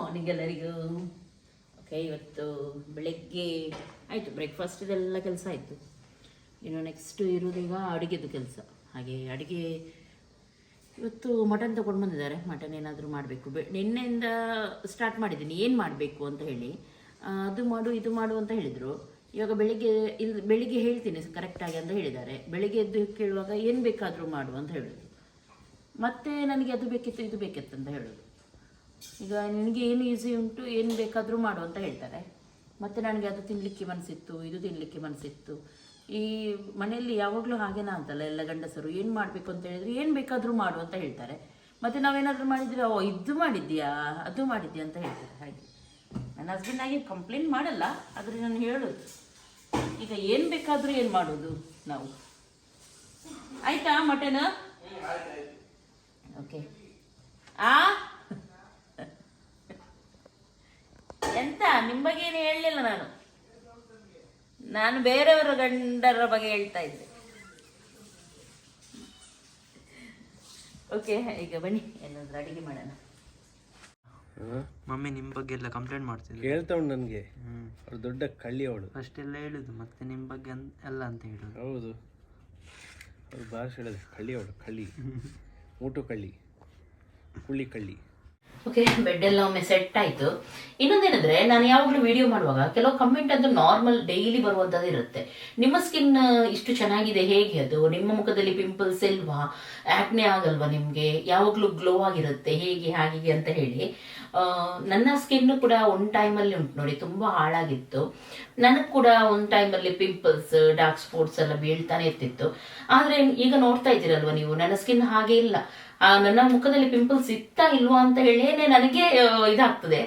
Morning ಎಲ್ಲರಿಗೂ. Okay, ಇವತ್ತು ಬೆಳಗ್ಗೆ ಆಯಿತು ಬ್ರೇಕ್ಫಾಸ್ಟ್ ಇದೆಲ್ಲ ಕೆಲಸ ಆಯಿತು. ಇನ್ನು ನೆಕ್ಸ್ಟ್ ಇರೋದೀಗ ಅಡುಗೆದು ಕೆಲಸ. ಹಾಗೆ ಅಡುಗೆ ಇವತ್ತು ಮಟನ್ ತೊಗೊಂಡು ಬಂದಿದ್ದಾರೆ. ಮಟನ್ ಏನಾದರೂ ಮಾಡಬೇಕು. ನಿನ್ನೆಯಿಂದ ಸ್ಟಾರ್ಟ್ ಮಾಡಿದ್ದೀನಿ ಏನು ಮಾಡಬೇಕು ಅಂತ ಹೇಳಿ. ಅದು ಮಾಡು ಇದು ಮಾಡು ಅಂತ ಹೇಳಿದರು. ಇವಾಗ ಬೆಳಿಗ್ಗೆ ಹೇಳ್ತೀನಿ ಕರೆಕ್ಟಾಗಿ ಅಂತ ಹೇಳಿದ್ದಾರೆ. ಬೆಳಿಗ್ಗೆ ಎದ್ದು ಕೇಳುವಾಗ ಏನು ಬೇಕಾದರೂ ಮಾಡು ಅಂತ ಹೇಳೋದು. ಮತ್ತೆ ನನಗೆ ಅದು ಬೇಕಿತ್ತು ಇದು ಬೇಕಿತ್ತು ಅಂತ ಹೇಳೋದು. ಈಗ ನಿನಗೆ ಏನು ಈಸಿ ಉಂಟು ಏನು ಬೇಕಾದರೂ ಮಾಡು ಅಂತ ಹೇಳ್ತಾರೆ. ಮತ್ತು ನನಗೆ ಅದು ತಿನ್ನಲಿಕ್ಕೆ ಮನಸ್ಸಿತ್ತು ಇದು ತಿನ್ನಲಿಕ್ಕೆ ಮನಸ್ಸಿತ್ತು. ಈ ಮನೆಯಲ್ಲಿ ಯಾವಾಗಲೂ ಹಾಗೇನಾ ಅಂತಲ್ಲ, ಎಲ್ಲ ಗಂಡಸರು ಏನು ಮಾಡಬೇಕು ಅಂತ ಹೇಳಿದರೆ ಏನು ಬೇಕಾದರೂ ಮಾಡು ಅಂತ ಹೇಳ್ತಾರೆ. ಮತ್ತು ನಾವೇನಾದರೂ ಮಾಡಿದರೆ ಇದು ಮಾಡಿದ್ಯಾ ಅದು ಮಾಡಿದ್ಯಾ ಅಂತ ಹೇಳ್ತಾರೆ. ಹಾಗೆ ನನ್ನ ಹಸ್ಬೆಂಡ್ ಆಗಿ ಕಂಪ್ಲೇಂಟ್ ಮಾಡಲ್ಲ, ಆದರೆ ನಾನು ಹೇಳೋದು ಈಗ ಏನು ಬೇಕಾದರೂ ಏನು ಮಾಡೋದು ನಾವು. ಆಯಿತಾ ಮಟನ್? ಓಕೆ. ಎಂತ ನಿಮ್ಮ ಬಗ್ಗೆ ಏನು ಹೇಳಲಿಲ್ಲ ನಾನು ಬೇರೆಯವರ ಗಂಡರ ಬಗ್ಗೆ ಹೇಳ್ತಾ ಇದ್ದೆ. ಓಕೆ, ಈಗ ಬನ್ನಿ ಏನಾದರೂ ಅಡಿಗೆ ಮಾಡೋಣ. ಮಮ್ಮಿ ನಿಮ್ಮ ಬಗ್ಗೆ ಎಲ್ಲ ಕಂಪ್ಲೇಂಟ್ ಮಾಡ್ತಿದ್ರು. ಹೇಳ್ತಾ ಉಂಟು ನನಗೆ. ಅವ್ರು ದೊಡ್ಡ ಕಳ್ಳಿ ಅವಳು. ಫಸ್ಟ್ ಎಲ್ಲ ಹೇಳುದು, ಮತ್ತೆ ನಿಮ್ಮ ಬಗ್ಗೆ ಎಲ್ಲ ಅಂತ ಹೇಳುದು. ಹೌದು, ಅವ್ರು ಭಾಷೆ ಹೇಳೋದು ಕಳ್ಳಿ ಅವಳು. ಕಳ್ಳಿ, ಊಟು ಕಳ್ಳಿ, ಕುಳ್ಳಿ ಕಳ್ಳಿ. ಓಕೆ, ಬೆಡ್ ಎಲ್ಲ ಒಮ್ಮೆ ಸೆಟ್ ಆಯಿತು. ಇನ್ನೊಂದೇನೆಂದರೆ, ನಾನು ಯಾವಾಗಲೂ ವಿಡಿಯೋ ಮಾಡುವಾಗ ಕೆಲವು ಕಮೆಂಟ್ ಅಂತೂ ನಾರ್ಮಲ್ ಡೈಲಿ ಬರುವಂಥದ್ದು ಇರುತ್ತೆ. ನಿಮ್ಮ ಸ್ಕಿನ್ ಇಷ್ಟು ಚೆನ್ನಾಗಿದೆ, ಹೇಗೆ ಅದು? ನಿಮ್ಮ ಮುಖದಲ್ಲಿ ಪಿಂಪಲ್ಸ್ ಇಲ್ವಾ? ಆ್ಯಕ್ನೆ ಆಗಲ್ವಾ ನಿಮಗೆ? ಯಾವಾಗಲೂ ಗ್ಲೋ ಆಗಿರುತ್ತೆ, ಹೇಗೆ ಹಾಗೆ ಅಂತ ಹೇಳಿ. ನನ್ನ ಸ್ಕಿನ್ ಕೂಡ ಒಂದು ಟೈಮಲ್ಲಿ ಉಂಟು ನೋಡಿ, ತುಂಬ ಹಾಳಾಗಿತ್ತು. ನನಗೆ ಕೂಡ ಒಂದು ಟೈಮಲ್ಲಿ ಪಿಂಪಲ್ಸ್, ಡಾರ್ಕ್ ಸ್ಪಾಟ್ಸ್ ಎಲ್ಲ ಬೀಳ್ತಾನೆ ಇರ್ತಿತ್ತು. ಆದರೆ ಈಗ ನೋಡ್ತಾ ಇದ್ದೀರಲ್ವ ನೀವು, ನನ್ನ ಸ್ಕಿನ್ ಹಾಗೆ ಇಲ್ಲ. ನನ್ನ ಮುಖದಲ್ಲಿ ಪಿಂಪಲ್ಸ್ ಇತ್ತಾ ಇಲ್ವಾ ಅಂತ ಹೇಳೇನೆ ನನಗೆ ಇದಾಗ್ತದೆ.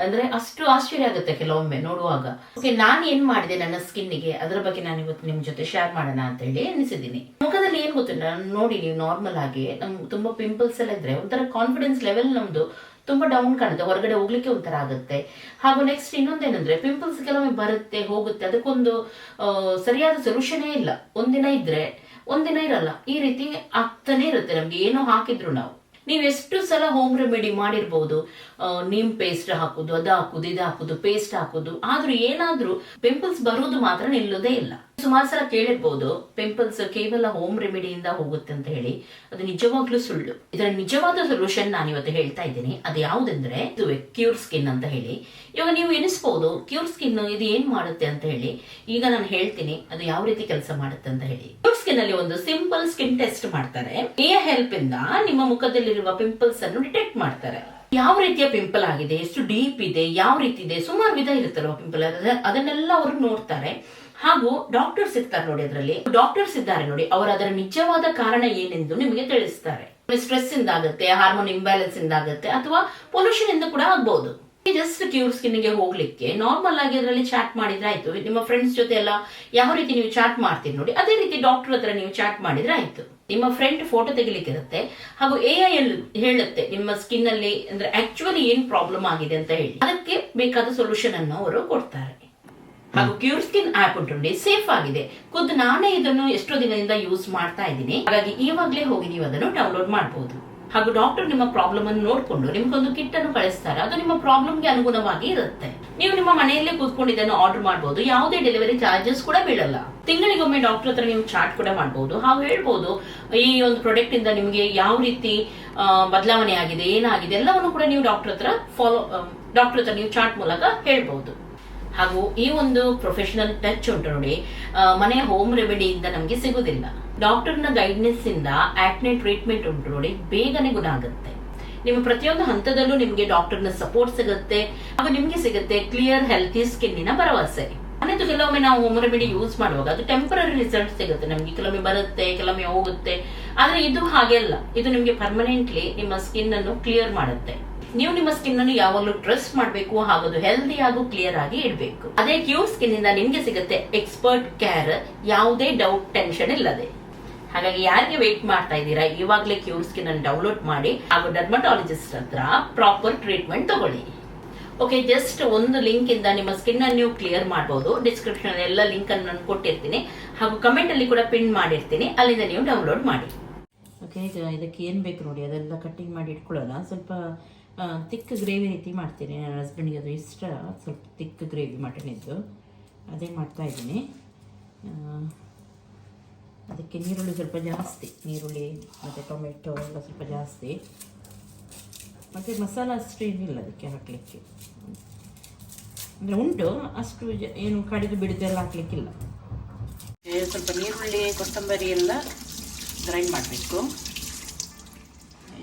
ಅಂದ್ರೆ ಅಷ್ಟು ಆಶ್ಚರ್ಯ ಆಗುತ್ತೆ ಕೆಲವೊಮ್ಮೆ ನೋಡುವಾಗ. ಓಕೆ, ನಾನು ಏನ್ ಮಾಡಿದೆ ನನ್ನ ಸ್ಕಿನ್ನಿಗೆ, ಅದರ ಬಗ್ಗೆ ನಾನು ಇವತ್ತು ನಿಮ್ ಜೊತೆ ಶೇರ್ ಮಾಡೋಣ ಅಂತ ಹೇಳಿ ಎನಿಸಿದ್ದೀನಿ. ಮುಖದಲ್ಲಿ ಏನ್ ಗೊತ್ತಿಲ್ಲ, ನೋಡಿ ನೀವು ನಾರ್ಮಲ್ ಆಗಿ ನಮ್ಗೆ ತುಂಬಾ ಪಿಂಪಲ್ಸ್ ಎಲ್ಲ ಇದ್ರೆ ಒಂಥರ ಕಾನ್ಫಿಡೆನ್ಸ್ ಲೆವೆಲ್ ನಮ್ದು ತುಂಬಾ ಡೌನ್ ಕಾಣುತ್ತೆ, ಹೊರಗಡೆ ಹೋಗ್ಲಿಕ್ಕೆ ಒಂಥರ ಆಗುತ್ತೆ. ಹಾಗೂ ನೆಕ್ಸ್ಟ್ ಇನ್ನೊಂದೇನಂದ್ರೆ, ಪಿಂಪಲ್ಸ್ ಕೆಲವೊಮ್ಮೆ ಬರುತ್ತೆ ಹೋಗುತ್ತೆ, ಅದಕ್ಕೊಂದು ಸರಿಯಾದ ಸೊಲ್ಯೂಷನೇ ಇಲ್ಲ. ಒಂದಿನ ಇದ್ರೆ ಒಂದಿನ ಇರಲ್ಲ, ಈ ರೀತಿ ಆಗ್ತಾನೆ ಇರುತ್ತೆ ನಮ್ಗೆ ಏನೋ ಹಾಕಿದ್ರು ನಾವು. ನೀವು ಎಷ್ಟು ಸಲ ಹೋಮ್ ರೆಮಿಡಿ ಮಾಡಿರ್ಬೋದು, ನೀಮ್ ಪೇಸ್ಟ್ ಹಾಕುದು, ಅದು ಹಾಕುದು, ಇದು ಹಾಕುದು, ಪೇಸ್ಟ್ ಹಾಕುದು, ಆದ್ರೂ ಏನಾದ್ರೂ ಪಿಂಪಲ್ಸ್ ಬರುವುದು ಮಾತ್ರ ನಿಲ್ಲೋದೇ ಇಲ್ಲ. ಸುಮಾರು ಸಲ ಕೇಳಿರ್ಬೋದು ಪಿಂಪಲ್ಸ್ ಕೇವಲ ಹೋಮ್ ರೆಮಿಡಿಯಿಂದ ಹೋಗುತ್ತೆ ಅಂತ ಹೇಳಿ. ಅದು ನಿಜವಾಗ್ಲೂ ಸುಳ್ಳು. ಇದರ ನಿಜವಾದ ಸೊಲ್ಯೂಷನ್ ನಾನು ಇವತ್ತು ಹೇಳ್ತಾ ಇದ್ದೀನಿ. ಅದು ಯಾವುದಂದ್ರೆ ಇದುವೇ ಕ್ಯೂರ್ ಸ್ಕಿನ್ ಅಂತ ಹೇಳಿ. ಇವಾಗ ನೀವು ಎನಿಸ್ಬಹುದು ಕ್ಯೂರ್ ಸ್ಕಿನ್ ಇದು ಏನ್ ಮಾಡುತ್ತೆ ಅಂತ ಹೇಳಿ. ಈಗ ನಾನು ಹೇಳ್ತೀನಿ ಅದು ಯಾವ ರೀತಿ ಕೆಲಸ ಮಾಡುತ್ತೆ ಅಂತ ಹೇಳಿ. ಕ್ಯೂರ್ ಸ್ಕಿನ್ ಅಲ್ಲಿ ಒಂದು ಸಿಂಪಲ್ ಸ್ಕಿನ್ ಟೆಸ್ಟ್ ಮಾಡ್ತಾರೆ. ಈ ಹೆಲ್ಪ್ ಇಂದ ನಿಮ್ಮ ಮುಖದಲ್ಲಿರುವ ಪಿಂಪಲ್ಸ್ ಅನ್ನು ಡಿಟೆಕ್ಟ್ ಮಾಡ್ತಾರೆ. ಯಾವ ರೀತಿಯ ಪಿಂಪಲ್ ಆಗಿದೆ, ಎಷ್ಟು ಡೀಪ್ ಇದೆ, ಯಾವ ರೀತಿ ಇದೆ, ಸುಮಾರು ವಿಧ ಇರುತ್ತಲ್ವ ಪಿಂಪಲ್, ಅದನ್ನೆಲ್ಲ ಅವರು ನೋಡ್ತಾರೆ. ಹಾಗೂ ಡಾಕ್ಟರ್ಸ್ ಇರ್ತಾರೆ ನೋಡಿ, ಅದರಲ್ಲಿ ಡಾಕ್ಟರ್ಸ್ ಇದ್ದಾರೆ ನೋಡಿ, ಅವರು ಅದರ ನಿಜವಾದ ಕಾರಣ ಏನೆಂದು ನಿಮಗೆ ತಿಳಿಸ್ತಾರೆ. ಸ್ಟ್ರೆಸ್ ಇಂದ ಆಗುತ್ತೆ, ಹಾರ್ಮೋನ್ ಇಂಬ್ಯಾಲೆನ್ಸ್ ಇಂದ ಆಗುತ್ತೆ, ಅಥವಾ ಪೊಲ್ಯೂಷನ್ ಇಂದ ಕೂಡ ಆಗ್ಬಹುದು. ಜಸ್ಟ್ ಕ್ಯೂರ್ ಸ್ಕಿನ್ ಗೆ ಹೋಗ್ಲಿಕ್ಕೆ ನಾರ್ಮಲ್ ಆಗಿ ಅದರಲ್ಲಿ ಚಾಟ್ ಮಾಡಿದ್ರೆ ಆಯ್ತು. ನಿಮ್ಮ ಫ್ರೆಂಡ್ಸ್ ಜೊತೆ ಎಲ್ಲ ಯಾವ ರೀತಿ ನೀವು ಚಾಟ್ ಮಾಡ್ತೀರಿ ನೋಡಿ, ಅದೇ ರೀತಿ ಡಾಕ್ಟರ್ ಹತ್ರ ನೀವು ಚಾಟ್ ಮಾಡಿದ್ರೆ ಆಯ್ತು. ನಿಮ್ಮ ಫ್ರೆಂಡ್ ಫೋಟೋ ತೆಗಿಲಿಕ್ಕೆ ಇರುತ್ತೆ, ಹಾಗೂ AI ಹೇಳುತ್ತೆ ನಿಮ್ಮ ಸ್ಕಿನ್ ಅಲ್ಲಿ ಅಂದ್ರೆ ಆಕ್ಚುಲಿ ಏನ್ ಪ್ರಾಬ್ಲಮ್ ಆಗಿದೆ ಅಂತ ಹೇಳಿ. ಅದಕ್ಕೆ ಬೇಕಾದ ಸೊಲ್ಯೂಷನ್ ಅನ್ನು ಅವರು ಕೊಡ್ತಾರೆ. ಹಾಗೂ ಕ್ಯೂರ್ ಸ್ಕಿನ್ ಆಪ್ ಉಂಟು ನೋಡಿ, ಸೇಫ್ ಆಗಿದೆ. ಖುದ್ದು ನಾನೇ ಇದನ್ನು ಎಷ್ಟೋ ದಿನದಿಂದ ಯೂಸ್ ಮಾಡ್ತಾ ಇದ್ದೀನಿ. ಹಾಗಾಗಿ ಇವಾಗಲೇ ಹೋಗಿ ನೀವು ಅದನ್ನು ಡೌನ್ಲೋಡ್ ಮಾಡಬಹುದು. ಹಾಗೂ ಡಾಕ್ಟರ್ ನಿಮ್ಮ ಪ್ರಾಬ್ಲಮ್ ಅನ್ನು ನೋಡಿಕೊಂಡು ನಿಮ್ಗೊಂದು ಕಿಟ್ ಅನ್ನು ಕಳಿಸ್ತಾರೆ. ಅದು ನಿಮ್ಮ ಪ್ರಾಬ್ಲಮ್ಗೆ ಅನುಗುಣವಾಗಿ ಇರುತ್ತೆ. ನೀವು ನಿಮ್ಮ ಮನೆಯಲ್ಲೇ ಕೂತ್ಕೊಂಡು ಇದನ್ನು ಆರ್ಡರ್ ಮಾಡಬಹುದು. ಯಾವುದೇ ಡೆಲಿವರಿ ಚಾರ್ಜಸ್ ಕೂಡ ಬೀಳಲ್ಲ. ತಿಂಗಳಿಗೊಮ್ಮೆ ಡಾಕ್ಟರ್ ಹತ್ರ ನೀವು ಚಾಟ್ ಕೂಡ ಮಾಡಬಹುದು. ಹಾಗೂ ಹೇಳ್ಬಹುದು ಈ ಒಂದು ಪ್ರಾಡಕ್ಟ್ ಇಂದ ನಿಮಗೆ ಯಾವ ರೀತಿ ಬದಲಾವಣೆ ಆಗಿದೆ, ಏನಾಗಿದೆ ಎಲ್ಲವನ್ನು ಕೂಡ ನೀವು ಡಾಕ್ಟರ್ ಹತ್ರ ನೀವು ಚಾಟ್ ಮೂಲಕ ಹೇಳ್ಬಹುದು. ಹಾಗೂ ಈ ಒಂದು ಪ್ರೊಫೆಷನಲ್ ಟಚ್ ಉಂಟು ನೋಡಿ, ಮನೆಯ ಹೋಮ್ ರೆಮಿಡಿಯಿಂದ ನಮಗೆ ಸಿಗುದಿಲ್ಲ. ಡಾಕ್ಟರ್ನ ಗೈಡ್ನೆಸ್ ಇಂದ ಆಕ್ನೆ ಟ್ರೀಟ್ಮೆಂಟ್ ಉಂಟು ನೋಡಿ, ಬೇಗನೆ ಗುಣ ಆಗುತ್ತೆ. ನಿಮ್ಮ ಪ್ರತಿಯೊಂದು ಹಂತದಲ್ಲೂ ನಿಮಗೆ ಡಾಕ್ಟರ್ನ ಸಪೋರ್ಟ್ ಸಿಗುತ್ತೆ. ಹಾಗೂ ನಿಮ್ಗೆ ಸಿಗುತ್ತೆ ಕ್ಲಿಯರ್ ಹೆಲ್ತಿ ಸ್ಕಿನ್ನಿನ ಭರವಸೆ. ಅನ್ನಿದ್ದು ಕೆಲವೊಮ್ಮೆ ನಾವು ಹೋಮ್ ರೆಮಿಡಿ ಯೂಸ್ ಮಾಡುವಾಗ ಅದು ಟೆಂಪರರಿ ರಿಸಲ್ಟ್ ಸಿಗುತ್ತೆ ನಮ್ಗೆ. ಕೆಲವೊಮ್ಮೆ ಬರುತ್ತೆ, ಕೆಲವೊಮ್ಮೆ ಹೋಗುತ್ತೆ. ಆದ್ರೆ ಇದು ಹಾಗೆ ಅಲ್ಲ, ಇದು ನಿಮ್ಗೆ ಪರ್ಮನೆಂಟ್ಲಿ ನಿಮ್ಮ ಸ್ಕಿನ್ ಅನ್ನು ಕ್ಲಿಯರ್ ಮಾಡುತ್ತೆ. ನೀವು ನಿಮ್ಮ ಸ್ಕಿನ್ ಅನ್ನು ಯಾವಾಗಲೂ ಟ್ರಸ್ಟ್ ಮಾಡಬೇಕು, ಹಾಗದು ಹೆಲ್ದಿ ಹಾಗೂ ಕ್ಲಿಯರ್ ಆಗಿ ಇಡಬೇಕು. ಅದೇ ಕ್ಯೂರ್ ಸ್ಕಿನ್ ಇಂದ ನಿಮ್ಗೆ ಸಿಗುತ್ತೆ ಎಕ್ಸ್ಪರ್ಟ್ ಕೇರ್, ಯಾವುದೇ ಡೌಟ್ ಟೆನ್ಷನ್ ಇಲ್ಲದೆ. ಹಾಗಾಗಿ ಯಾರಿಗೆ ವೇಟ್ ಮಾಡ್ತಾ ಇದ್ದೀರಾ, ಇವಾಗಲೇ ಕ್ಯೂರ್ ಸ್ಕಿನ್ ಅನ್ನು ಡೌನ್ಲೋಡ್ ಮಾಡಿ ಹಾಗೂ ಡರ್ಮಟಾಲಜಿಸ್ಟ್ ಹತ್ರ ಪ್ರಾಪರ್ ಟ್ರೀಟ್ಮೆಂಟ್ ತಗೊಳ್ಳಿ. ಓಕೆ, ಜಸ್ಟ್ ಒಂದು ಲಿಂಕ್ ಇಂದ ನಿಮ್ಮ ಸ್ಕಿನ್ ಅನ್ನು ನೀವು ಕ್ಲಿಯರ್ ಮಾಡಬಹುದು. ಡಿಸ್ಕ್ರಿಪ್ಷನ್ ಎಲ್ಲ ಲಿಂಕ್ ಅನ್ನು ನಾನು ಕೊಟ್ಟಿರ್ತೀನಿ, ಹಾಗೂ ಕಮೆಂಟ್ ಅಲ್ಲಿ ಕೂಡ ಪಿನ್ ಮಾಡಿರ್ತೀನಿ, ಅಲ್ಲಿಂದ ನೀವು ಡೌನ್ಲೋಡ್ ಮಾಡಿ. ಓಕೆ, ಈಗ ಇದಕ್ಕೆ ಏನು ಬೇಕು ನೋಡಿ ಅದೆಲ್ಲ ಕಟ್ಟಿಂಗ್ ಮಾಡಿ ಇಟ್ಕೊಳ್ಳೋಣ. ಸ್ವಲ್ಪ ತಿಕ್ ಗ್ರೇವಿ ರೀತಿ ಮಾಡ್ತೀನಿ. ನನ್ನ ಹಸ್ಬೆಂಡಿಗೆ ಅದು ಇಷ್ಟ, ಸ್ವಲ್ಪ ತಿಕ್ ಗ್ರೇವಿ ಮಟನಿದ್ದು ಅದೇ ಮಾಡ್ತಾಯಿದ್ದೀನಿ. ಅದಕ್ಕೆ ನೀರುಳ್ಳಿ ಸ್ವಲ್ಪ ಜಾಸ್ತಿ, ನೀರುಳ್ಳಿ ಮತ್ತು ಟೊಮೆಟೊ ಎಲ್ಲ ಸ್ವಲ್ಪ ಜಾಸ್ತಿ. ಮತ್ತು ಮಸಾಲ ಅಷ್ಟು ಏನಿಲ್ಲ ಅದಕ್ಕೆ ಹಾಕಲಿಕ್ಕೆ, ಅಂದರೆ ಉಂಟು ಅಷ್ಟು ಏನು ಕಡಿದು ಬಿಡಿದು ಎಲ್ಲ ಹಾಕಲಿಕ್ಕಿಲ್ಲ. ಸ್ವಲ್ಪ ನೀರುಳ್ಳಿ ಕೊತ್ತಂಬರಿ ಎಲ್ಲ ಗ್ರೈಂಡ್ ಮಾಡಬೇಕು.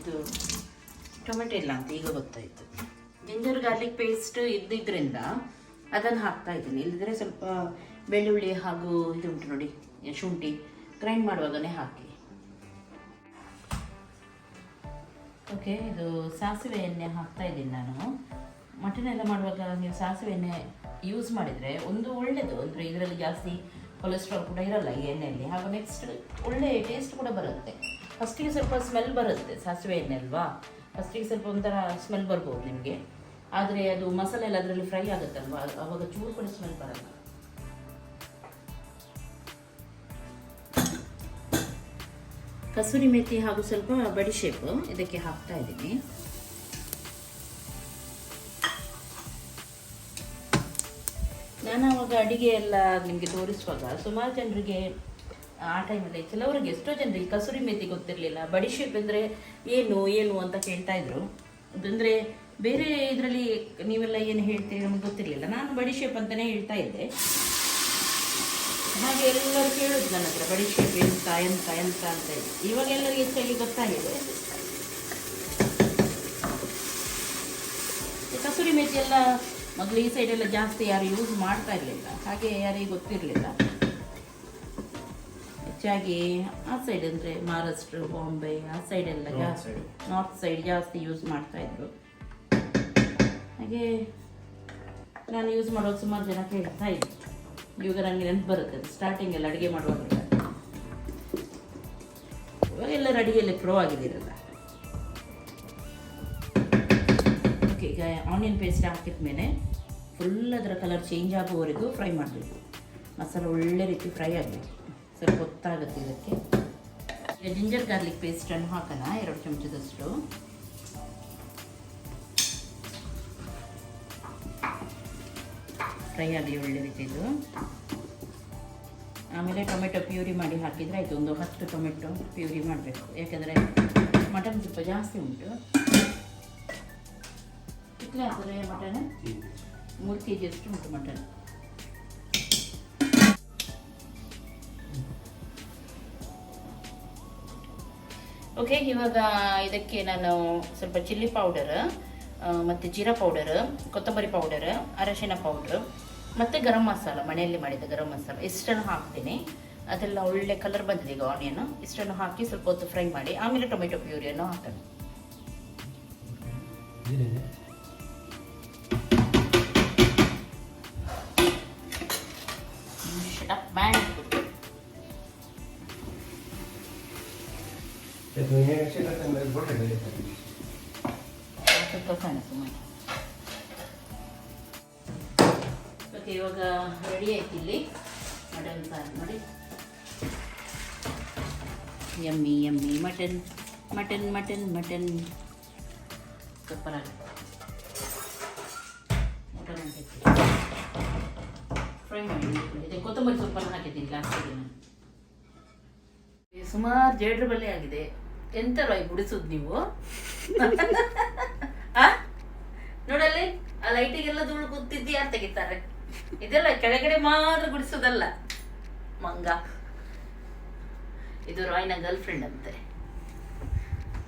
ಇದು ಟೊಮೆಟೊ ಇಲ್ಲ ಅಂತ ಈಗ ಗೊತ್ತಾಯಿತು. ಜಿಂಜರ್ ಗಾರ್ಲಿಕ್ ಪೇಸ್ಟ್ ಇದ್ದಿದ್ದರಿಂದ ಅದನ್ನು ಹಾಕ್ತಾ ಇದ್ದೀನಿ. ಇಲ್ಲದ್ರೆ ಸ್ವಲ್ಪ ಬೆಳ್ಳುಳ್ಳಿ ಹಾಗೂ ಇದು ಉಂಟು ನೋಡಿ ಶುಂಠಿ ಗ್ರೈಂಡ್ ಮಾಡುವಾಗನೇ ಹಾಕಿ. ಓಕೆ, ಇದು ಸಾಸಿವೆ ಎಣ್ಣೆ ಹಾಕ್ತಾ ಇದ್ದೀನಿ ನಾನು. ಮಟನ್ ಎಲ್ಲ ಮಾಡುವಾಗ ನೀವು ಸಾಸಿವೆ ಎಣ್ಣೆ ಯೂಸ್ ಮಾಡಿದರೆ ಒಂದು ಒಳ್ಳೆಯದು, ಅಂದರೆ ಇದರಲ್ಲಿ ಜಾಸ್ತಿ ಕೊಲೆಸ್ಟ್ರಾಲ್ ಕೂಡ ಇರಲ್ಲ ಈ ಎಣ್ಣೆಯಲ್ಲಿ, ಹಾಗೂ ನೆಕ್ಸ್ಟ್ ಒಳ್ಳೆ ಟೇಸ್ಟ್ ಕೂಡ ಬರುತ್ತೆ. ಫಸ್ಟಿಗೆ ಸ್ವಲ್ಪ ಸ್ಮೆಲ್ ಬರುತ್ತೆ, ಸಾಸಿವೆ ಎಣ್ಣೆ ಅಲ್ವಾ, ಫಸ್ಟಿಗೆ ಸ್ವಲ್ಪ ಒಂಥರ ಸ್ಮೆಲ್ ಬರ್ಬೋದು ನಿಮಗೆ. ಆದರೆ ಅದು ಮಸಾಲೆ ಎಲ್ಲ ಅದರಲ್ಲಿ ಫ್ರೈ ಆಗುತ್ತಲ್ವಾ, ಆವಾಗ ಚೂರು ಕೂಡ ಸ್ಮೆಲ್ ಬರಲ್ಲ. ಕಸೂರಿ ಮೆಥಿ ಹಾಗೂ ಸ್ವಲ್ಪ ಬಡಿಶೇಪು ಇದಕ್ಕೆ ಹಾಕ್ತಾ ಇದ್ದೀನಿ. ನಾನು ಆವಾಗ ಅಡಿಗೆ ಎಲ್ಲ ನಿಮಗೆ ತೋರಿಸುವಾಗ ಸುಮಾರು ಜನರಿಗೆ ಆ ಟೈಮಲ್ಲಿ, ಕೆಲವರಿಗೆ ಎಷ್ಟೋ ಜನರಿಗೆ ಕಸೂರಿ ಮೆಥಿ ಗೊತ್ತಿರಲಿಲ್ಲ, ಬಡಿಶೇಪ್ ಅಂದರೆ ಏನು ಅಂತ ಕೇಳ್ತಾ ಇದ್ರು. ಅದಂದರೆ ಬೇರೆ ಇದರಲ್ಲಿ ನೀವೆಲ್ಲ ಏನು ಹೇಳ್ತೀರಿ ನಮಗೆ ಗೊತ್ತಿರಲಿಲ್ಲ. ನಾನು ಬಡಿಶೇಪ್ ಅಂತಲೇ ಹೇಳ್ತಾ ಇದ್ದೆ. ಹಾಗೆ ಎಲ್ಲರೂ ಕೇಳೋದು ನನ್ನ ಹತ್ರ ಬಡಿಶೇಪ್ ಎಂತ ಅಂತ ಇದೆ. ಇವಾಗ ಎಲ್ಲರಿಗೆ ಹೆಚ್ಚಾಗಿ ಗೊತ್ತಾಗಿದೆ. ಕಸೂರಿ ಮೆಥಿ ಎಲ್ಲ ಮೊದಲು ಈ ಸೈಡೆಲ್ಲ ಜಾಸ್ತಿ ಯಾರು ಯೂಸ್ ಮಾಡ್ತಾ ಇರಲಿಲ್ಲ, ಹಾಗೆ ಯಾರಿಗೆ ಗೊತ್ತಿರಲಿಲ್ಲ. ಹೆಚ್ಚಾಗಿ ಆ ಸೈಡ್ ಅಂದರೆ ಮಹಾರಾಷ್ಟ್ರ, ಬಾಂಬೆ ಆ ಸೈಡೆಲ್ಲ ಜಾಸ್ತಿ, ನಾರ್ತ್ ಸೈಡ್ ಜಾಸ್ತಿ ಯೂಸ್ ಮಾಡ್ತಾಯಿದ್ರು. ಹಾಗೆ ನಾನು ಯೂಸ್ ಮಾಡೋದು ಸುಮಾರು ಜನ ಕೇಳ್ತಾ ಇದ್ದೆ. ಇವಾಗ ನನಗೆ ನೆನಪು ಬರುತ್ತೆ, ಸ್ಟಾರ್ಟಿಂಗೆಲ್ಲ ಅಡುಗೆ ಮಾಡುವಾಗ. ಇವಾಗ ಎಲ್ಲರೂ ಅಡುಗೆಯಲ್ಲಿ ಪ್ರೋ ಆಗಿದ್ದೀರಲ್ಲ. ಓಕೆ, ಈಗ ಆನಿಯನ್ ಪೇಸ್ಟ್ ಹಾಕಿದ ಮೇಲೆ ಫುಲ್ ಅದರ ಕಲರ್ ಚೇಂಜ್ ಆಗುವವರೆಗೂ ಫ್ರೈ ಮಾಡಬೇಕು. ಮಸಾಲ ಒಳ್ಳೆ ರೀತಿ ಫ್ರೈ ಆಗಬೇಕು, ಸ್ವಲ್ಪ ಗೊತ್ತಾಗುತ್ತೆ ಇದಕ್ಕೆ. ಈಗ ಜಿಂಜರ್ ಗಾರ್ಲಿಕ್ ಪೇಸ್ಟನ್ನು ಹಾಕೋಣ, 2 ಚಮಚದಷ್ಟು. ಫ್ರೈ ಆಗಲಿ ಒಳ್ಳೆ ರೀತಿದು. ಆಮೇಲೆ ಟೊಮೆಟೊ ಪ್ಯೂರಿ ಮಾಡಿ ಹಾಕಿದರೆ ಆಯಿತು. ಒಂದು 10 ಟೊಮೆಟೊ ಪ್ಯೂರಿ ಮಾಡಬೇಕು, ಯಾಕೆಂದರೆ ಮಟನ್ ಸ್ವಲ್ಪ ಜಾಸ್ತಿ ಉಂಟು. ಕಿತ್ಲೆ ಆಗ್ತದೆ ಮಟನ್, 3 kg ಅಷ್ಟು ಉಂಟು ಮಟನ್. ಓಕೆ, ಇವಾಗ ಇದಕ್ಕೆ ನಾನು ಸ್ವಲ್ಪ ಚಿಲ್ಲಿ ಪೌಡರ್ ಮತ್ತು ಜೀರಾ ಪೌಡರ್, ಕೊತ್ತಂಬರಿ ಪೌಡರ್, ಅರಶಿನ ಪೌಡ್ರ್ ಮತ್ತು ಗರಂ ಮಸಾಲ, ಮನೆಯಲ್ಲಿ ಮಾಡಿದ ಗರಂ ಮಸಾಲ ಇಷ್ಟನ್ನು ಹಾಕ್ತೀನಿ. ಅದೆಲ್ಲ ಒಳ್ಳೆ ಕಲರ್ ಬಂದಿದೆ ಈಗ ಆನಿಯನ್. ಇಷ್ಟನ್ನು ಹಾಕಿ ಸ್ವಲ್ಪ ಹೊತ್ತು ಫ್ರೈ ಮಾಡಿ ಆಮೇಲೆ ಟೊಮೆಟೊ ಪ್ಯೂರಿಯನ್ನು ಹಾಕೋಣ. ಓಕೆ, ಇವಾಗ ರೆಡಿ ಆಯ್ತು ಇಲ್ಲಿ ಮಟನ್ ಸಾರು ನೋಡಿ. Yummy yummy mutton mutton mutton mutton super ಆಗುತ್ತೆ. ಮಟನ್ ಹಾಕಿದ್ದೀನಿ, ಫ್ರೈ ಮಾಡಿ ಇದೆ. ಕೊತ್ತಂಬರಿ ಸೊಪ್ಪನ್ನು ಹಾಕಿದ್ದೀನಿ ಲಾಸ್ಟಿಗೆ. ನಾನು ಸುಮಾರು ಜೇಡ್ರ ಬಲ್ಲೆ ಆಗಿದೆ. ಎಂತ ರಾಯ್ ಗುಡಿಸೋದು ನೀವು? ನೋಡಲ್ಲಿ ಆ ಲೈಟಿಗೆಲ್ಲ ಧೂಳು ಕೂತಿದ್ದು ಯಾರು ತೆಗಿತಾರೆ? ಇದೆಲ್ಲ ಕೆಳಗಡೆ ಮಾತ್ರ ಗುಡಿಸೋದಲ್ಲ ಮಂಗ. ಇದು ರಾಯ್ನ ಗರ್ಲ್ ಫ್ರೆಂಡ್ ಅಂತೆ